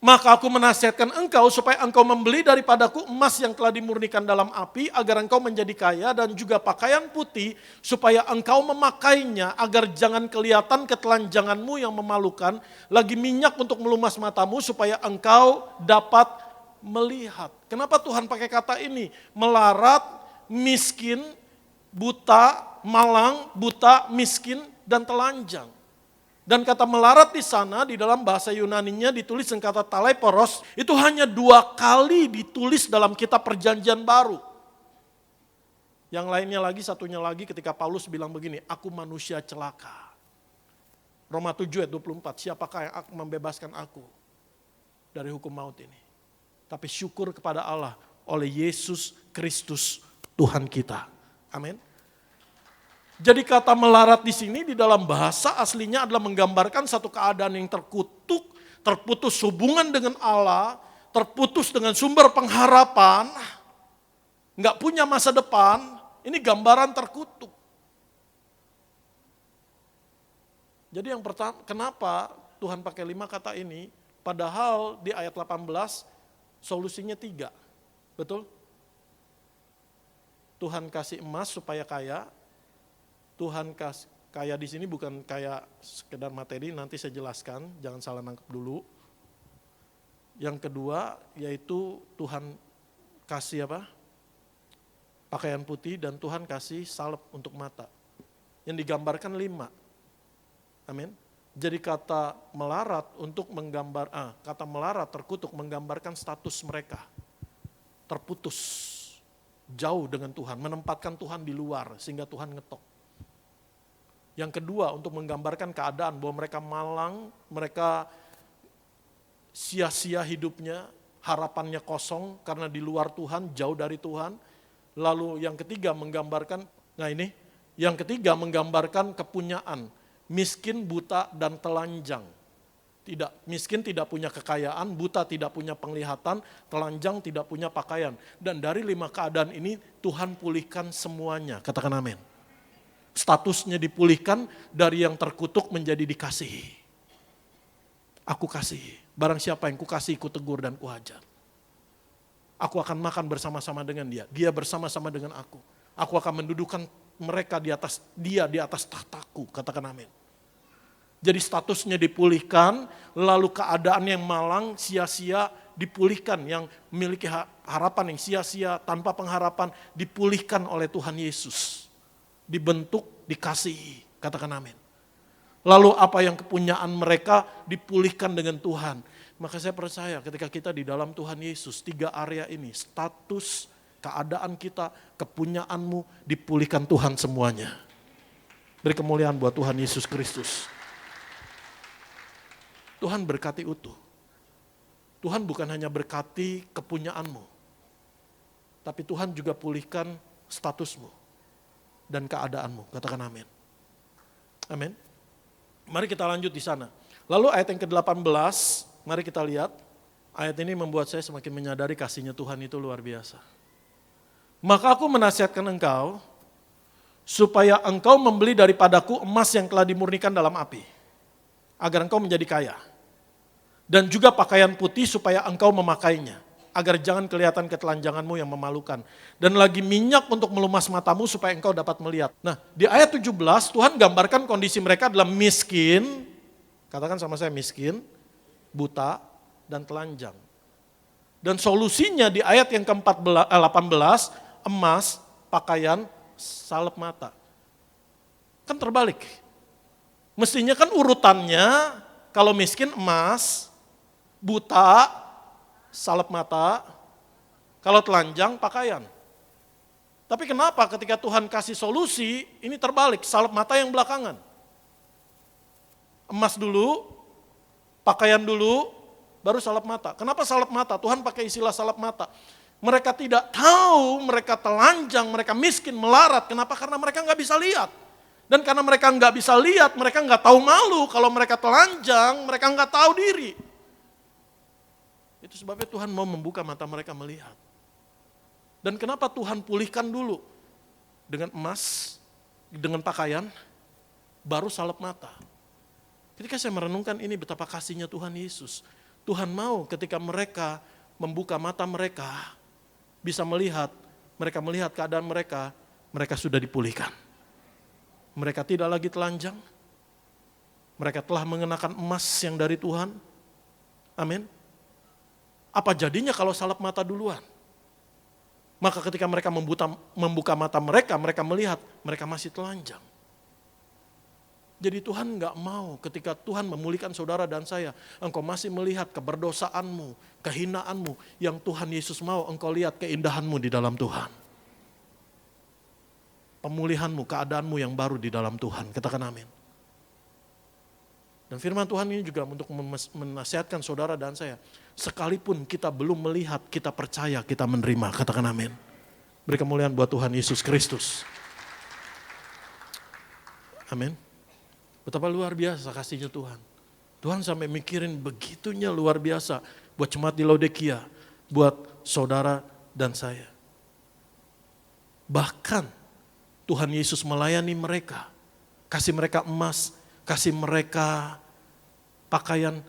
maka aku menasihatkan engkau supaya engkau membeli daripadaku emas yang telah dimurnikan dalam api, agar engkau menjadi kaya dan juga pakaian putih, supaya engkau memakainya, agar jangan kelihatan ketelanjanganmu yang memalukan, lagi minyak untuk melumas matamu, supaya engkau dapat melihat. Kenapa Tuhan pakai kata ini? Melarat, miskin, buta, malang, buta, miskin, dan telanjang. Dan kata melarat di sana, di dalam bahasa Yunaninya ditulis dengan kata taleporos, itu hanya 2 kali ditulis dalam kitab perjanjian baru. Yang lainnya lagi, satunya lagi ketika Paulus bilang begini, aku manusia celaka. Roma 7 ayat 24, siapakah yang akan membebaskan aku dari hukum maut ini? Tapi syukur kepada Allah oleh Yesus Kristus Tuhan kita. Amin. Jadi kata melarat di sini di dalam bahasa aslinya adalah menggambarkan satu keadaan yang terkutuk, terputus hubungan dengan Allah, terputus dengan sumber pengharapan, nggak punya masa depan. Ini gambaran terkutuk. Jadi yang pertama, kenapa Tuhan pakai 5 kata ini? Padahal di ayat 18 solusinya 3, betul? Tuhan kasih emas supaya kaya. Tuhan kasih kaya di sini bukan kaya sekedar materi, nanti saya jelaskan, jangan salah nangkep dulu. Yang kedua yaitu Tuhan kasih apa? Pakaian putih dan Tuhan kasih salep untuk mata. Yang digambarkan 5. Amin. Jadi kata melarat kata melarat terkutuk menggambarkan status mereka. Terputus, jauh dengan Tuhan, menempatkan Tuhan di luar sehingga Tuhan ngetok. Yang kedua untuk menggambarkan keadaan bahwa mereka malang, mereka sia-sia hidupnya, harapannya kosong karena di luar Tuhan, jauh dari Tuhan. Lalu yang ketiga menggambarkan kepunyaan, miskin, buta, dan telanjang. Miskin tidak punya kekayaan, buta tidak punya penglihatan, telanjang tidak punya pakaian. Dan dari 5 keadaan ini Tuhan pulihkan semuanya, katakan amin. Statusnya dipulihkan dari yang terkutuk menjadi dikasihi. Aku kasih, barang siapa yang kukasihi, kutegur dan kuhajar. Aku akan makan bersama-sama dengan dia, dia bersama-sama dengan aku. Aku akan mendudukan mereka di atas tahtaku, katakan amin. Jadi statusnya dipulihkan, lalu keadaan yang malang, sia-sia dipulihkan, yang memiliki harapan yang sia-sia, tanpa pengharapan, dipulihkan oleh Tuhan Yesus. Dibentuk, dikasihi, katakan amin. Lalu apa yang kepunyaan mereka dipulihkan dengan Tuhan. Maka saya percaya ketika kita di dalam Tuhan Yesus, 3 area ini, status, keadaan kita, kepunyaanmu dipulihkan Tuhan semuanya. Beri kemuliaan buat Tuhan Yesus Kristus. Tuhan berkati utuh. Tuhan bukan hanya berkati kepunyaanmu, tapi Tuhan juga pulihkan statusmu dan keadaanmu. Katakan amin. Amin. Mari kita lanjut di sana. Lalu ayat yang ke-18, mari kita lihat. Ayat ini membuat saya semakin menyadari kasihnya Tuhan itu luar biasa. Maka aku menasihatkan engkau, supaya engkau membeli daripadaku emas yang telah dimurnikan dalam api, agar engkau menjadi kaya. Dan juga pakaian putih supaya engkau memakainya, agar jangan kelihatan ketelanjanganmu yang memalukan. Dan lagi minyak untuk melumas matamu supaya engkau dapat melihat. Nah, di ayat 17 Tuhan gambarkan kondisi mereka adalah miskin, katakan sama saya miskin, buta, dan telanjang. Dan solusinya di ayat yang ke-18, emas, pakaian, salep mata. Kan terbalik. Mestinya kan urutannya, kalau miskin emas, buta, salep mata, kalau telanjang pakaian. Tapi kenapa ketika Tuhan kasih solusi, ini terbalik, salep mata yang belakangan. Emas dulu, pakaian dulu, baru salep mata. Kenapa salep mata? Tuhan pakai istilah salep mata. Mereka tidak tahu, mereka telanjang, mereka miskin, melarat. Kenapa? Karena mereka nggak bisa lihat. Dan karena mereka nggak bisa lihat, mereka nggak tahu malu. Kalau mereka telanjang, mereka nggak tahu diri. Itu sebabnya Tuhan mau membuka mata mereka melihat. Dan kenapa Tuhan pulihkan dulu? Dengan emas, dengan pakaian, baru salep mata. Ketika saya merenungkan ini betapa kasihnya Tuhan Yesus. Tuhan mau ketika mereka membuka mata mereka, bisa melihat, mereka melihat keadaan mereka, mereka sudah dipulihkan. Mereka tidak lagi telanjang, mereka telah mengenakan emas yang dari Tuhan. Amin. Apa jadinya kalau salep mata duluan? Maka ketika mereka membuka mata mereka, mereka melihat, mereka masih telanjang. Jadi Tuhan nggak mau ketika Tuhan memulihkan saudara dan saya, engkau masih melihat keberdosaanmu, kehinaanmu, yang Tuhan Yesus mau engkau lihat keindahanmu di dalam Tuhan. Pemulihanmu, keadaanmu yang baru di dalam Tuhan, katakan amin. Dan firman Tuhan ini juga untuk menasihatkan saudara dan saya, sekalipun kita belum melihat, kita percaya, kita menerima, katakan amin. Beri kemuliaan buat Tuhan Yesus Kristus. Amin. Betapa luar biasa kasihnya Tuhan. Tuhan sampai mikirin begitunya luar biasa buat jemaat di Laodikia, buat saudara dan saya. Bahkan Tuhan Yesus melayani mereka, kasih mereka emas, kasih mereka pakaian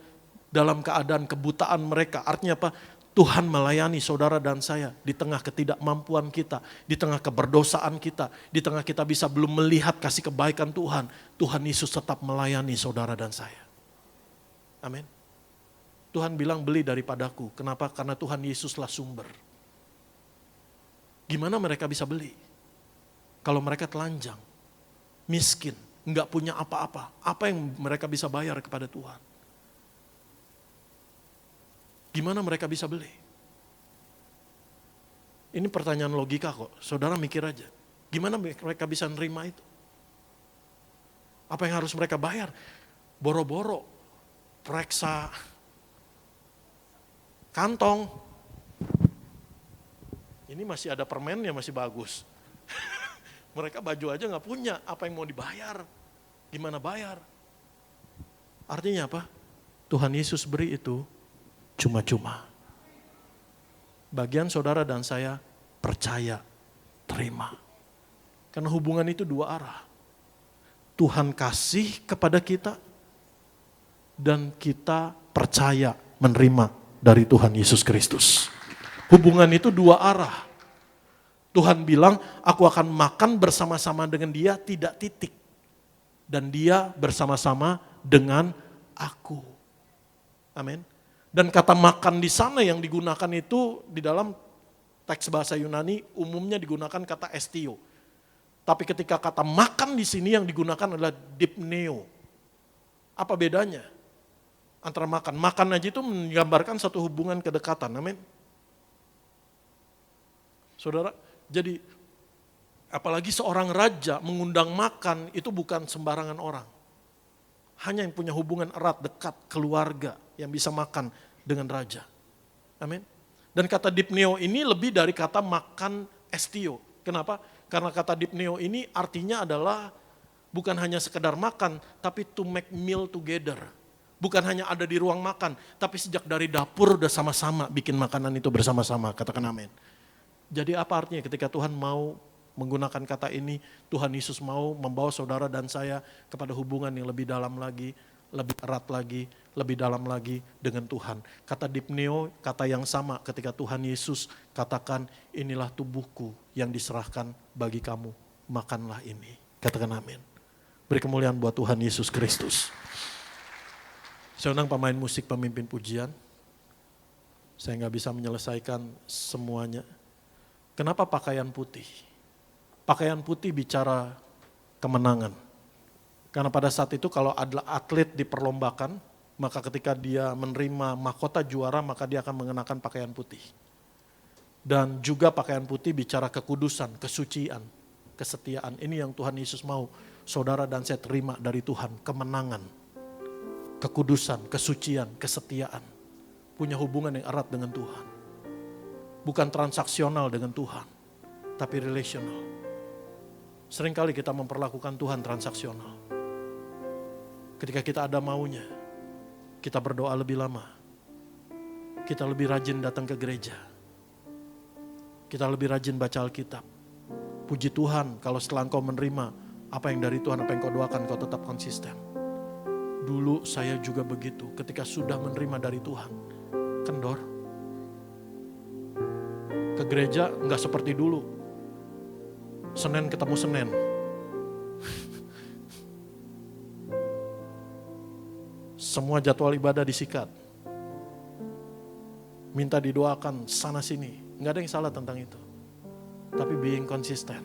dalam keadaan kebutaan mereka. Artinya apa? Tuhan melayani saudara dan saya di tengah ketidakmampuan kita, di tengah keberdosaan kita, di tengah kita bisa belum melihat kasih kebaikan Tuhan. Tuhan Yesus tetap melayani saudara dan saya. Amin. Tuhan bilang beli daripadaku. Kenapa? Karena Tuhan Yesuslah sumber. Gimana mereka bisa beli? Kalau mereka telanjang, miskin, nggak punya apa-apa. Apa yang mereka bisa bayar kepada Tuhan? Gimana mereka bisa beli? Ini pertanyaan logika kok. Saudara mikir aja. Gimana mereka bisa nerima itu? Apa yang harus mereka bayar? Boro-boro, periksa kantong. Ini masih ada permennya, masih bagus. Mereka baju aja nggak punya, apa yang mau dibayar? Gimana bayar? Artinya apa? Tuhan Yesus beri itu cuma-cuma. Bagian saudara dan saya percaya, terima. Karena hubungan itu dua arah. Tuhan kasih kepada kita dan kita percaya menerima dari Tuhan Yesus Kristus. Hubungan itu dua arah. Tuhan bilang, aku akan makan bersama-sama dengan dia, tidak titik. Dan dia bersama-sama dengan aku. Amin. Dan kata makan di sana yang digunakan itu di dalam teks bahasa Yunani umumnya digunakan kata estio. Tapi ketika kata makan di sini yang digunakan adalah dipneo. Apa bedanya antara makan? Makan aja itu menggambarkan satu hubungan kedekatan. Amin. Saudara, jadi apalagi seorang raja mengundang makan itu bukan sembarangan orang. Hanya yang punya hubungan erat, dekat, keluarga yang bisa makan dengan raja. Amin. Dan kata dipneo ini lebih dari kata makan estio. Kenapa? Karena kata dipneo ini artinya adalah bukan hanya sekedar makan, tapi to make meal together. Bukan hanya ada di ruang makan, tapi sejak dari dapur udah sama-sama bikin makanan itu bersama-sama. Katakan amin. Jadi apa artinya ketika Tuhan mau menggunakan kata ini, Tuhan Yesus mau membawa saudara dan saya kepada hubungan yang lebih dalam lagi, lebih erat lagi, lebih dalam lagi dengan Tuhan. Kata dipneo, kata yang sama ketika Tuhan Yesus katakan, inilah tubuhku yang diserahkan bagi kamu, makanlah ini. Katakan amin. Beri kemuliaan buat Tuhan Yesus Kristus. Saya undang pemain musik, pemimpin pujian. Saya nggak bisa menyelesaikan semuanya. Kenapa pakaian putih? Pakaian putih bicara kemenangan. Karena pada saat itu kalau adalah atlet diperlombakan, maka ketika dia menerima mahkota juara, maka dia akan mengenakan pakaian putih. Dan juga pakaian putih bicara kekudusan, kesucian, kesetiaan. Ini yang Tuhan Yesus mau saudara dan saya terima dari Tuhan, kemenangan, kekudusan, kesucian, kesetiaan. Punya hubungan yang erat dengan Tuhan. Bukan transaksional dengan Tuhan, tapi relational. Seringkali kita memperlakukan Tuhan transaksional. Ketika kita ada maunya, kita berdoa lebih lama. Kita lebih rajin datang ke gereja. Kita lebih rajin baca Alkitab. Puji Tuhan kalau setelah engkau menerima apa yang dari Tuhan, apa yang kau doakan, kau tetap konsisten. Dulu saya juga begitu, ketika sudah menerima dari Tuhan, kendor. Ke gereja enggak seperti dulu. Senin ketemu Senin. Semua jadwal ibadah disikat. Minta didoakan sana sini. Enggak ada yang salah tentang itu. Tapi being konsisten.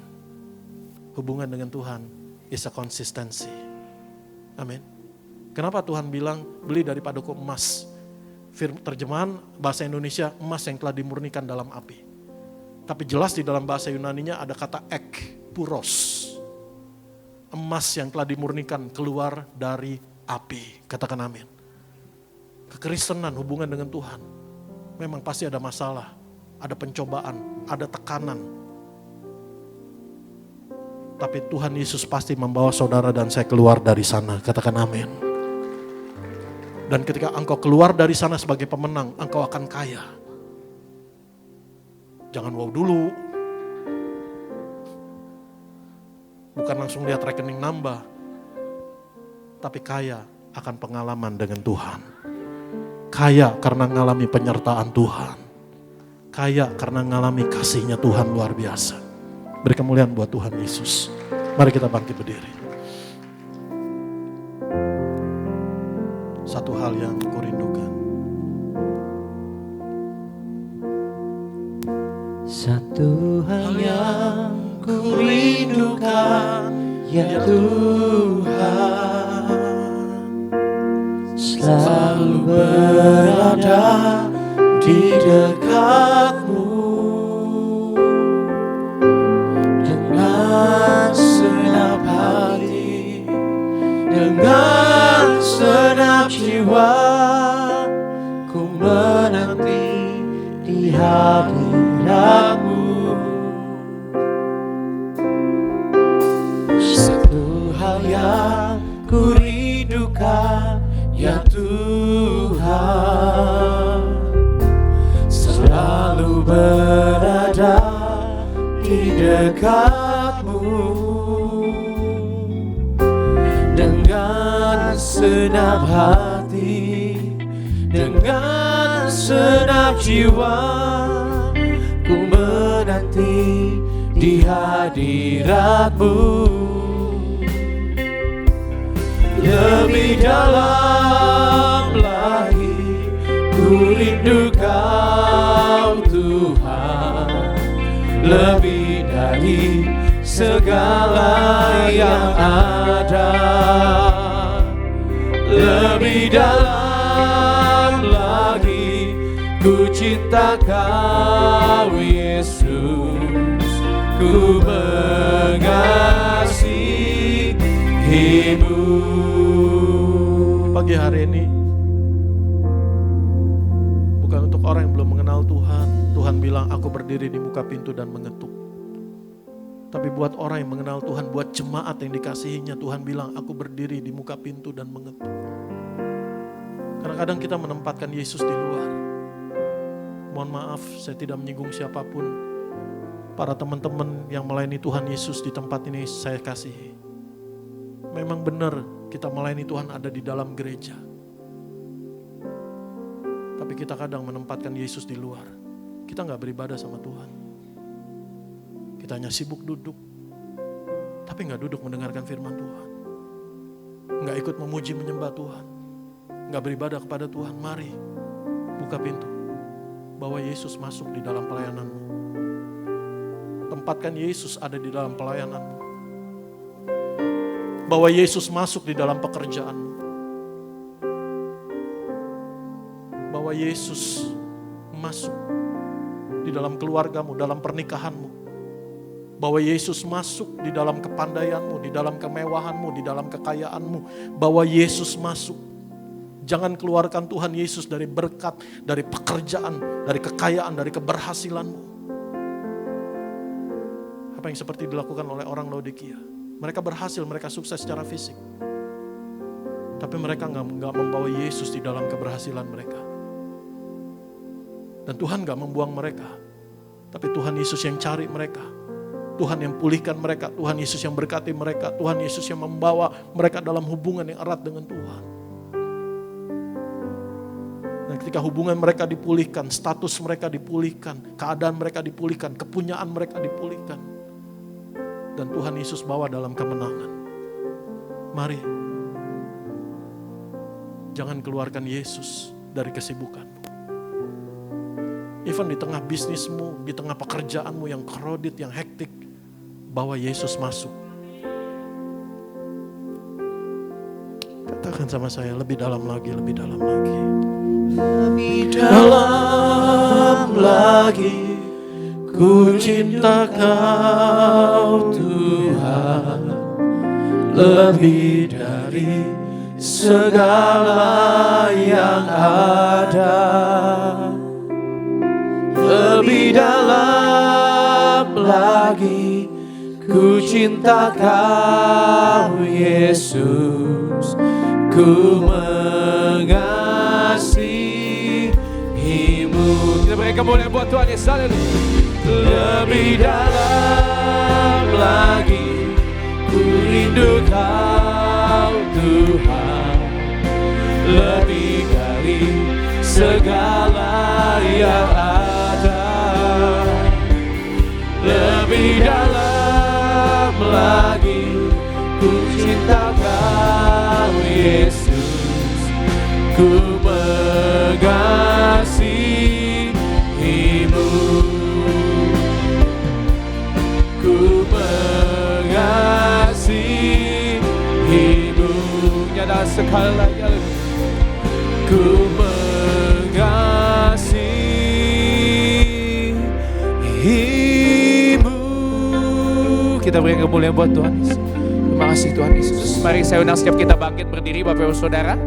Hubungan dengan Tuhan is a consistency. Amin. Kenapa Tuhan bilang beli daripada emas? Terjemahan bahasa Indonesia, emas yang telah dimurnikan dalam api. Tapi jelas di dalam bahasa Yunaninya ada kata puros. Emas yang telah dimurnikan keluar dari api. Katakan amin. Kekristenan, hubungan dengan Tuhan. Memang pasti ada masalah, ada pencobaan, ada tekanan. Tapi Tuhan Yesus pasti membawa saudara dan saya keluar dari sana. Katakan amin. Dan ketika engkau keluar dari sana sebagai pemenang, engkau akan kaya. Jangan wow dulu. Bukan langsung lihat rekening nambah. Tapi kaya akan pengalaman dengan Tuhan. Kaya karena mengalami penyertaan Tuhan. Kaya karena mengalami kasihnya Tuhan luar biasa. Beri kemuliaan buat Tuhan Yesus. Mari kita bangkit berdiri. Satu hal yang kurindukan. Satu hal yang ku rindukan, ya Tuhan, selalu berada di dekat-Mu dengan senap hati, dengan senap jiwa, ku menanti di hadirat-Mu. Satu hal yang ku rindukan, ya Tuhan, selalu berada di dekat-Mu dengan senap hati, dengan senap jiwa, ku menanti di hadirat-Mu. Lebih dalam lagi ku rindu Kau Tuhan, lebih dari segala yang ada. Lebih dalam lagi ku cinta Kau Yesus, ku mengasihi-Mu. Pagi hari ini bukan untuk orang yang belum mengenal Tuhan. Tuhan bilang aku berdiri di muka pintu dan mengetuk. Tapi buat orang yang mengenal Tuhan, buat jemaat yang dikasihinya, Tuhan bilang aku berdiri di muka pintu dan mengetuk. Kadang-kadang kita menempatkan Yesus di luar. Mohon maaf, saya tidak menyinggung siapapun. Para teman-teman yang melayani Tuhan Yesus di tempat ini saya kasihi. Memang benar kita melayani Tuhan ada di dalam gereja. Tapi kita kadang menempatkan Yesus di luar. Kita gak beribadah sama Tuhan. Kita hanya sibuk duduk. Tapi gak duduk mendengarkan firman Tuhan. Gak ikut memuji menyembah Tuhan. Gak beribadah kepada Tuhan. Mari buka pintu. Bawa Yesus masuk di dalam pelayananmu. Tempatkan Yesus ada di dalam pelayananmu. Bawa Yesus masuk di dalam pekerjaanmu. Bawa Yesus masuk di dalam keluargamu, dalam pernikahanmu. Bawa Yesus masuk di dalam kepandaianmu, di dalam kemewahanmu, di dalam kekayaanmu. Bawa Yesus masuk. Jangan keluarkan Tuhan Yesus dari berkat, dari pekerjaan, dari kekayaan, dari keberhasilanmu. Apa yang seperti dilakukan oleh orang Laodikia. Mereka berhasil, mereka sukses secara fisik. Tapi mereka gak membawa Yesus di dalam keberhasilan mereka. Dan Tuhan gak membuang mereka. Tapi Tuhan Yesus yang cari mereka. Tuhan yang pulihkan mereka. Tuhan Yesus yang berkati mereka. Tuhan Yesus yang membawa mereka dalam hubungan yang erat dengan Tuhan. Dan ketika hubungan mereka dipulihkan, status mereka dipulihkan, keadaan mereka dipulihkan, kepunyaan mereka dipulihkan. Dan Tuhan Yesus bawa dalam kemenangan. Mari, jangan keluarkan Yesus dari kesibukanmu. Even di tengah bisnismu, di tengah pekerjaanmu yang kredit, yang hektik, bawa Yesus masuk. Katakan sama saya, lebih dalam lagi, lebih dalam lagi. Lebih dalam lagi. Ku cinta Kau Tuhan, lebih dari segala yang ada. Lebih dalam lagi, ku cinta Kau Yesus, ku mengasihi-Mu. Kita berikan kemuliaan buat Tuhan Yesus. Haleluya. Lebih dalam lagi, ku rindu Kau Tuhan, lebih dari segala yang ada. Lebih dalam lagi, ku cinta Kau Yesus, ku mengasihi-Mu. mengasihimu. Nyata sekali lagi, ku mengasihimu. Kita beri kemuliaan buat Tuhan Yesus. Terima kasih Tuhan Yesus. Mari saya undang setiap kita bangkit berdiri Bapak Ibu Saudara.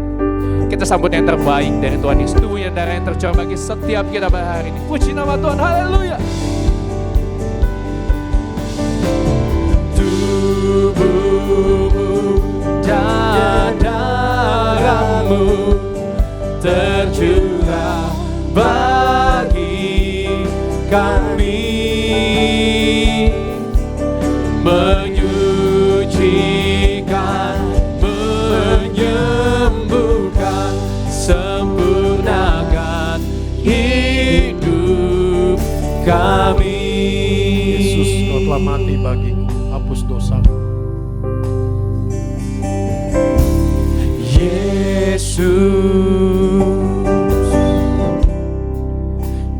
Kita sambut yang terbaik dari Tuhan Yesus. Tubuh yang darah yang tercurah bagi setiap kita pada hari ini. Puji nama Tuhan, haleluya. Tubuhmu dan darahmu tercurah bagi kami, menyucikan, menyembuhkan, sempurnakan hidup kami. Yesus, Kau telah mati bagiku, hapus dosaku. Yesus,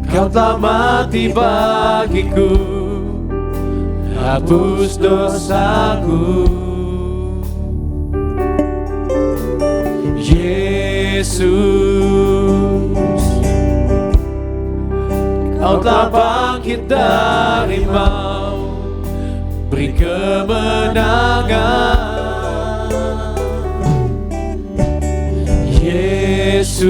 Kau telah mati bagiku, hapus dosaku. Yesus, Kau telah bangkit dari maut, beri kemenangan. Yesus,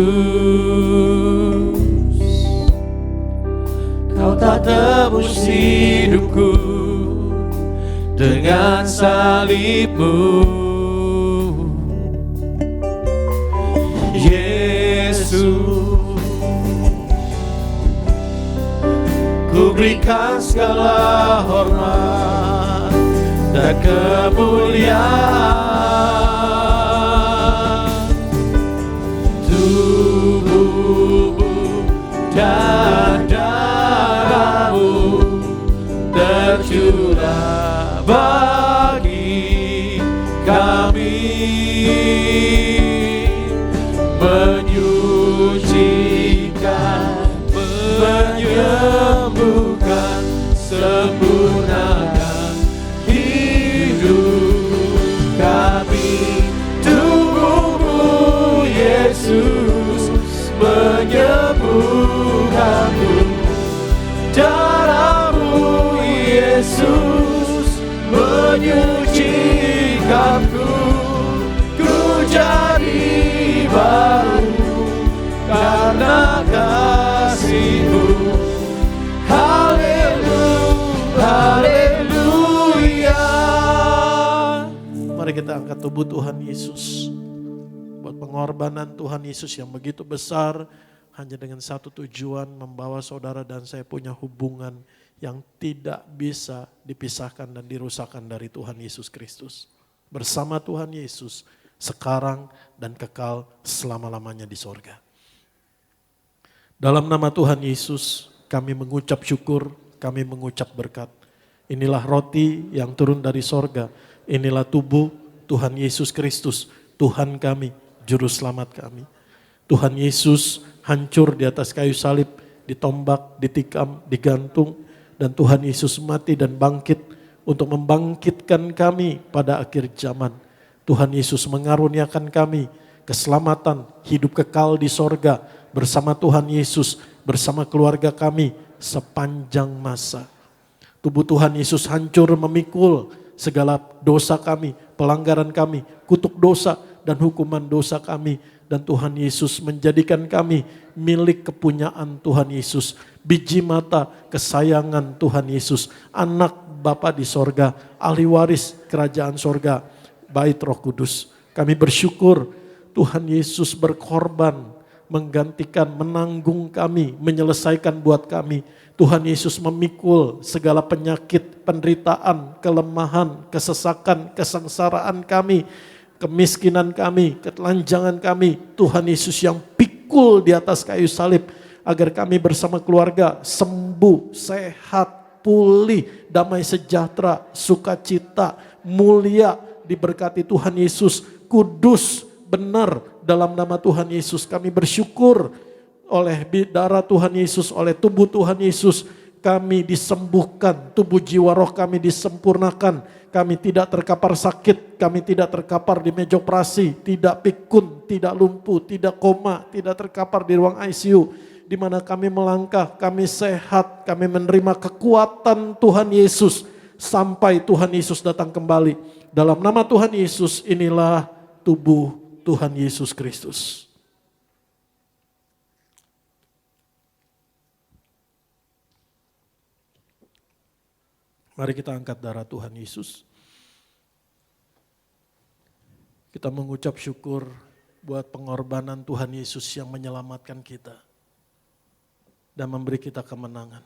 Kau tak tebus hidupku dengan salibmu. Yesus, ku berikan segala hormat dan kemuliaan. Tubuhmu dan darahmu tercurah bagi kami, menyucikan, menyembuhkan, sempurnakan hidup kami. Tubuhmu Yesus menyembuhkanku, darahmu Yesus menyucikanku, ku jadi baru karena kasih-Mu. Haleluya, haleluya. Mari kita angkat tubuh Tuhan Yesus. Buat pengorbanan Tuhan Yesus yang begitu besar, hanya dengan satu tujuan, membawa saudara dan saya punya hubungan yang tidak bisa dipisahkan dan dirusakkan dari Tuhan Yesus Kristus. Bersama Tuhan Yesus, sekarang dan kekal selama-lamanya di sorga. Dalam nama Tuhan Yesus, kami mengucap syukur, kami mengucap berkat. Inilah roti yang turun dari sorga, inilah tubuh Tuhan Yesus Kristus, Tuhan kami, Juru Selamat kami. Tuhan Yesus hancur di atas kayu salib, ditombak, ditikam, digantung, dan Tuhan Yesus mati dan bangkit untuk membangkitkan kami pada akhir zaman. Tuhan Yesus mengaruniakan kami keselamatan, hidup kekal di sorga bersama Tuhan Yesus, bersama keluarga kami sepanjang masa. Tubuh Tuhan Yesus hancur memikul segala dosa kami, pelanggaran kami, kutuk dosa dan hukuman dosa kami. Dan Tuhan Yesus menjadikan kami milik kepunyaan Tuhan Yesus. Biji mata kesayangan Tuhan Yesus. Anak Bapa di sorga, ahli waris kerajaan sorga, bait Roh Kudus. Kami bersyukur Tuhan Yesus berkorban, menggantikan, menanggung kami, menyelesaikan buat kami. Tuhan Yesus memikul segala penyakit, penderitaan, kelemahan, kesesakan, kesengsaraan kami, kemiskinan kami, ketelanjangan kami. Tuhan Yesus yang pikul di atas kayu salib agar kami bersama keluarga sembuh, sehat, pulih, damai sejahtera, sukacita, mulia, diberkati Tuhan Yesus, kudus, benar dalam nama Tuhan Yesus. Kami bersyukur oleh darah Tuhan Yesus, oleh tubuh Tuhan Yesus, kami disembuhkan, tubuh jiwa roh kami disempurnakan, kami tidak terkapar sakit, kami tidak terkapar di meja operasi, tidak pikun, tidak lumpuh, tidak koma, tidak terkapar di ruang ICU, di mana kami melangkah, kami sehat, kami menerima kekuatan Tuhan Yesus sampai Tuhan Yesus datang kembali. Dalam nama Tuhan Yesus, inilah tubuh Tuhan Yesus Kristus. Mari kita angkat darah Tuhan Yesus. Kita mengucap syukur buat pengorbanan Tuhan Yesus yang menyelamatkan kita dan memberi kita kemenangan.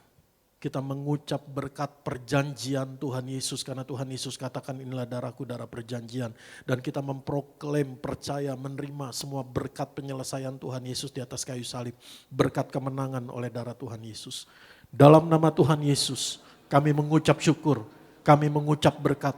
Kita mengucap berkat perjanjian Tuhan Yesus karena Tuhan Yesus katakan inilah darahku, darah perjanjian. Dan kita memproklaim, percaya, menerima semua berkat penyelesaian Tuhan Yesus di atas kayu salib. Berkat kemenangan oleh darah Tuhan Yesus. Dalam nama Tuhan Yesus, kami mengucap syukur, kami mengucap berkat.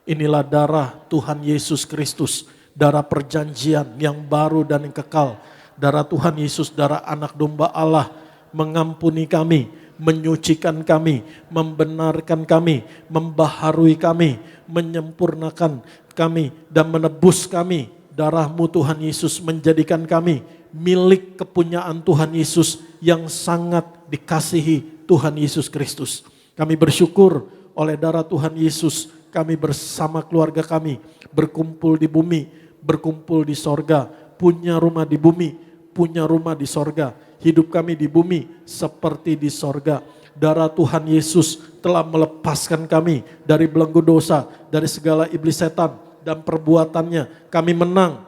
Inilah darah Tuhan Yesus Kristus, darah perjanjian yang baru dan yang kekal. Darah Tuhan Yesus, darah anak domba Allah, mengampuni kami, menyucikan kami, membenarkan kami, membaharui kami, menyempurnakan kami, dan menebus kami. Darah-Mu Tuhan Yesus menjadikan kami milik kepunyaan Tuhan Yesus yang sangat dikasihi Tuhan Yesus Kristus. Kami bersyukur oleh darah Tuhan Yesus, kami bersama keluarga kami berkumpul di bumi, berkumpul di sorga, punya rumah di bumi, punya rumah di sorga. Hidup kami di bumi seperti di sorga. Darah Tuhan Yesus telah melepaskan kami dari belenggu dosa, dari segala iblis setan dan perbuatannya. Kami menang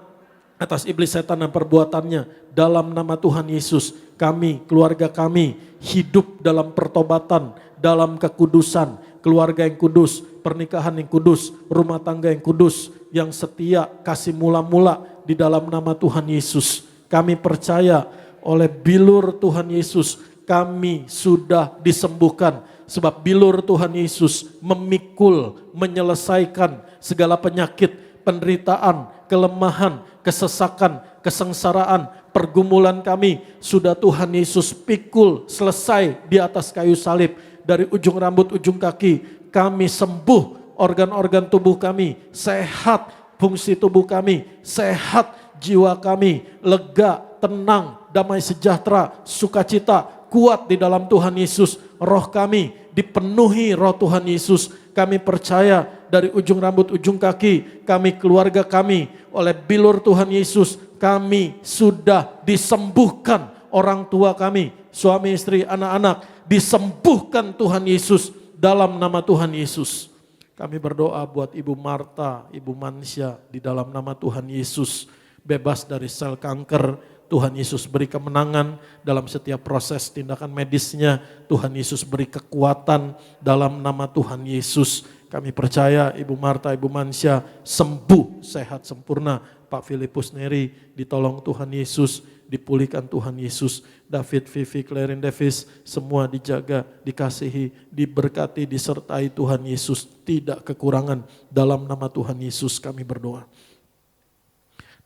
atas iblis setan dan perbuatannya. Dalam nama Tuhan Yesus, kami, keluarga kami hidup dalam pertobatan, dalam kekudusan, keluarga yang kudus, pernikahan yang kudus, rumah tangga yang kudus, yang setia, kasih mula-mula di dalam nama Tuhan Yesus. Kami percaya oleh bilur Tuhan Yesus kami sudah disembuhkan. Sebab bilur Tuhan Yesus memikul, menyelesaikan segala penyakit, penderitaan, kelemahan, kesesakan, kesengsaraan, pergumulan kami sudah Tuhan Yesus pikul selesai di atas kayu salib. Dari ujung rambut, ujung kaki, kami sembuh, organ-organ tubuh kami sehat, fungsi tubuh kami sehat, jiwa kami lega, tenang, damai sejahtera, sukacita, kuat di dalam Tuhan Yesus. Roh kami dipenuhi roh Tuhan Yesus. Kami percaya dari ujung rambut, ujung kaki, kami, keluarga kami, oleh bilur Tuhan Yesus, kami sudah disembuhkan. Orang tua kami, suami istri, anak-anak, disembuhkan Tuhan Yesus dalam nama Tuhan Yesus. Kami berdoa buat Ibu Marta, Ibu Mansya di dalam nama Tuhan Yesus. Bebas dari sel kanker, Tuhan Yesus beri kemenangan dalam setiap proses tindakan medisnya. Tuhan Yesus beri kekuatan dalam nama Tuhan Yesus. Kami percaya Ibu Marta, Ibu Mansya sembuh, sehat, sempurna. Pak Filipus Neri ditolong Tuhan Yesus, dipulihkan Tuhan Yesus. David, Vivi, Clarin Davis, semua dijaga, dikasihi, diberkati, disertai Tuhan Yesus. Tidak kekurangan. Dalam nama Tuhan Yesus kami berdoa.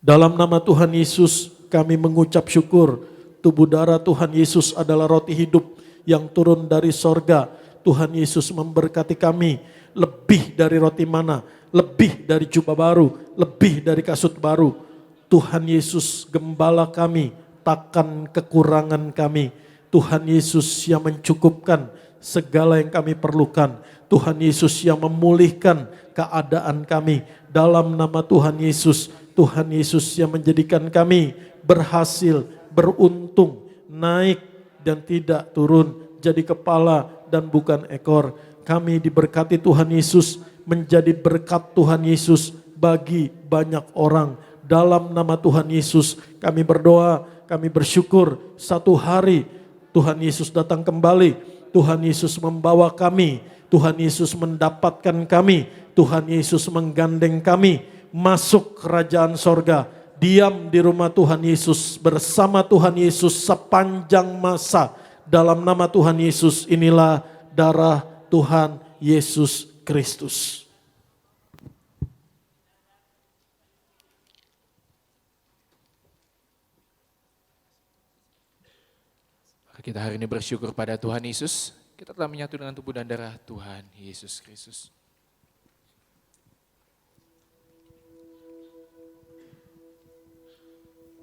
Dalam nama Tuhan Yesus kami mengucap syukur. Tubuh darah Tuhan Yesus adalah roti hidup yang turun dari sorga. Tuhan Yesus memberkati kami lebih dari roti mana, lebih dari jubah baru, lebih dari kasut baru. Tuhan Yesus gembala kami, takkan kekurangan kami. Tuhan Yesus yang mencukupkan segala yang kami perlukan. Tuhan Yesus yang memulihkan keadaan kami. Dalam nama Tuhan Yesus, Tuhan Yesus yang menjadikan kami berhasil, beruntung, naik dan tidak turun, jadi kepala dan bukan ekor. Kami diberkati Tuhan Yesus, menjadi berkat Tuhan Yesus bagi banyak orang. Dalam nama Tuhan Yesus kami berdoa, kami bersyukur satu hari Tuhan Yesus datang kembali. Tuhan Yesus membawa kami, Tuhan Yesus mendapatkan kami, Tuhan Yesus menggandeng kami masuk kerajaan sorga. Diam di rumah Tuhan Yesus bersama Tuhan Yesus sepanjang masa. Dalam nama Tuhan Yesus, inilah darah Tuhan Yesus Kristus. Kita hari ini bersyukur pada Tuhan Yesus kita telah menyatu dengan tubuh dan darah Tuhan Yesus Kristus.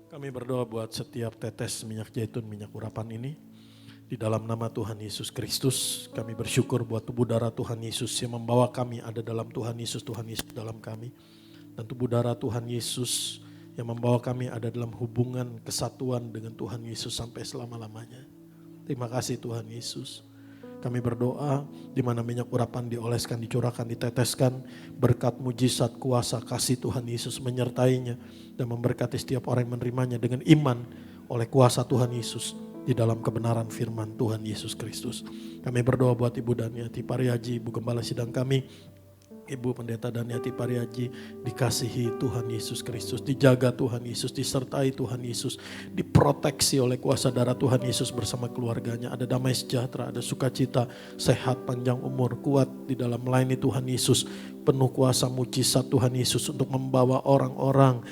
Kami berdoa buat setiap tetes minyak zaitun, minyak urapan ini. Di dalam nama Tuhan Yesus Kristus, kami bersyukur buat tubuh darah Tuhan Yesus yang membawa kami ada dalam Tuhan Yesus dalam kami. Dan tubuh darah Tuhan Yesus yang membawa kami ada dalam hubungan kesatuan dengan Tuhan Yesus sampai selama-lamanya. Terima kasih Tuhan Yesus. Kami berdoa di mana minyak urapan dioleskan, dicurahkan, diteteskan, berkat mujizat kuasa kasih Tuhan Yesus menyertainya dan memberkati setiap orang yang menerimanya dengan iman oleh kuasa Tuhan Yesus di dalam kebenaran firman Tuhan Yesus Kristus. Kami berdoa buat Ibu Daniati Pariaji, Ibu Gembala Sidang kami, Ibu Pendeta Daniati Pariaji, dikasihi Tuhan Yesus Kristus, dijaga Tuhan Yesus, disertai Tuhan Yesus, diproteksi oleh kuasa darah Tuhan Yesus bersama keluarganya. Ada damai sejahtera, ada sukacita, sehat, panjang umur, kuat di dalam melayani Tuhan Yesus. Penuh kuasa mujizat Tuhan Yesus untuk membawa orang-orang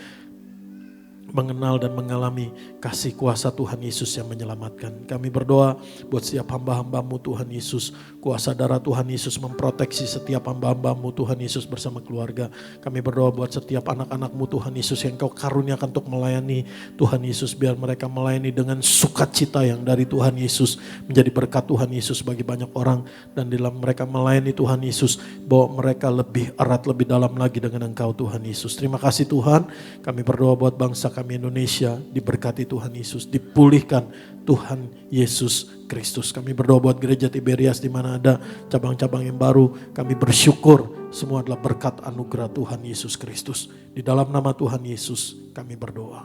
mengenal dan mengalami kasih kuasa Tuhan Yesus yang menyelamatkan. Kami berdoa buat setiap hamba-hambamu Tuhan Yesus. Kuasa darah Tuhan Yesus memproteksi setiap hamba-hambamu Tuhan Yesus bersama keluarga. Kami berdoa buat setiap anak-anakmu Tuhan Yesus yang Kau karuniakan untuk melayani Tuhan Yesus. Biar mereka melayani dengan sukacita yang dari Tuhan Yesus. Menjadi berkat Tuhan Yesus bagi banyak orang. Dan dalam mereka melayani Tuhan Yesus, bawa mereka lebih erat, lebih dalam lagi dengan Engkau Tuhan Yesus. Terima kasih Tuhan. Kami berdoa buat bangsa kami Indonesia, diberkati Tuhan Yesus, dipulihkan Tuhan Yesus Kristus. Kami berdoa buat gereja Tiberias di mana ada cabang-cabang yang baru. Kami bersyukur semua adalah berkat anugerah Tuhan Yesus Kristus. Di dalam nama Tuhan Yesus kami berdoa.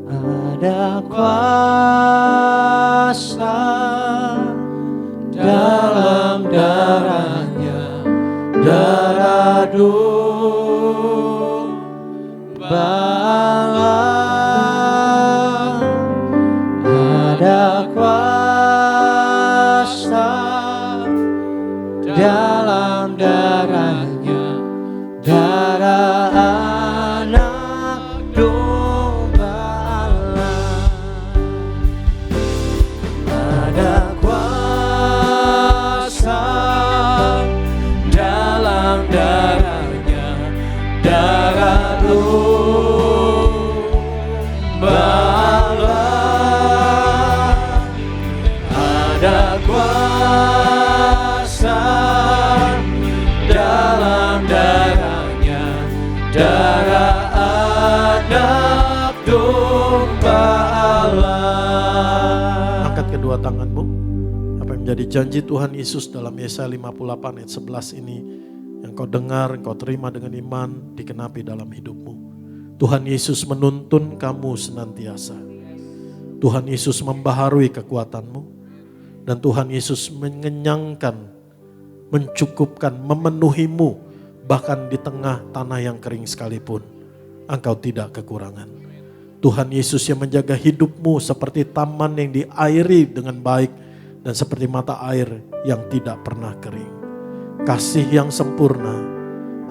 Ada kuasa dalam darahnya, darah domba Allah. Ada kuasa dalam darahnya, darah anak domba Allah. Ada dalam darahnya, darah domba Allah. Ada kuasa dalam darahnya, darah anak domba Allah. Angkat kedua tanganmu. Apa yang menjadi janji Tuhan Yesus dalam Yesaya 58 ayat 11 ini, yang kau dengar, kau terima dengan iman, dikenapi dalam hidupmu. Tuhan Yesus menuntun kamu senantiasa. Tuhan Yesus membaharui kekuatanmu. Dan Tuhan Yesus mengenyangkan, mencukupkan, memenuhimu. Bahkan di tengah tanah yang kering sekalipun, engkau tidak kekurangan. Tuhan Yesus yang menjaga hidupmu seperti taman yang diairi dengan baik. Dan seperti mata air yang tidak pernah kering. Kasih yang sempurna,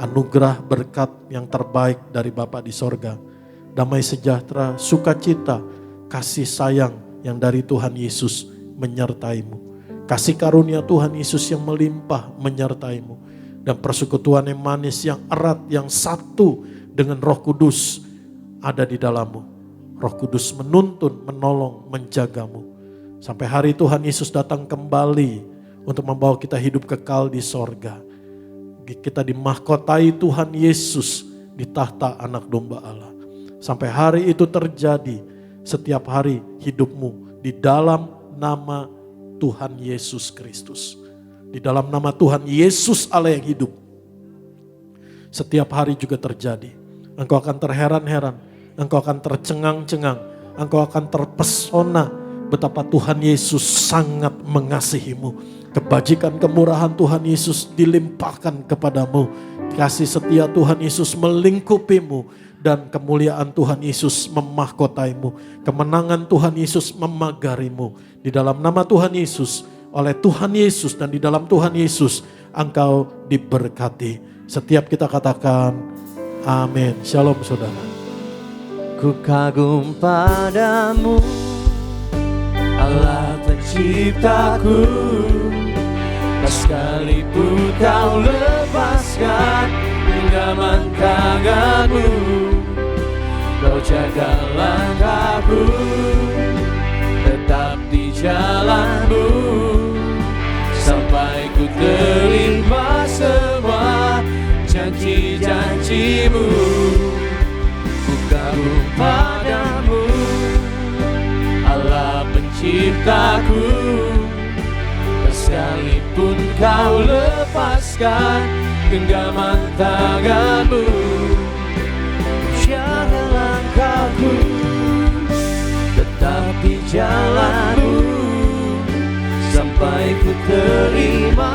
anugerah berkat yang terbaik dari Bapa di sorga. Damai sejahtera, sukacita, kasih sayang yang dari Tuhan Yesus menyertaimu. Kasih karunia Tuhan Yesus yang melimpah menyertaimu. Dan persekutuan yang manis, yang erat, yang satu dengan Roh Kudus ada di dalammu. Roh Kudus menuntun, menolong, menjagamu. Sampai hari Tuhan Yesus datang kembali untuk membawa kita hidup kekal di sorga. Kita dimahkotai Tuhan Yesus di tahta anak domba Allah. Sampai hari itu terjadi, setiap hari hidupmu di dalam nama Tuhan Yesus Kristus. Di dalam nama Tuhan Yesus Allah yang hidup. Setiap hari juga terjadi. Engkau akan terheran-heran, engkau akan tercengang-cengang, engkau akan terpesona betapa Tuhan Yesus sangat mengasihimu. Kebajikan kemurahan Tuhan Yesus dilimpahkan kepadamu. Kasih setia Tuhan Yesus melingkupimu. Dan kemuliaan Tuhan Yesus memahkotaimu. Kemenangan Tuhan Yesus memagarimu. Di dalam nama Tuhan Yesus, oleh Tuhan Yesus dan di dalam Tuhan Yesus, engkau diberkati. Setiap kita katakan, Amin. Shalom saudara. Ku kagum padamu, Allah penciptaku. Sekalipun kau lepaskan genggaman tanganmu, kau jaga langkahku, tetap di jalanmu, sampai ku terima semua janji-janjimu. Ku kagum padamu, Allah penciptaku. Sekalipun kau lepaskan genggaman tanganmu, jaga langkahku, tetap di jalanmu, sampai ku terima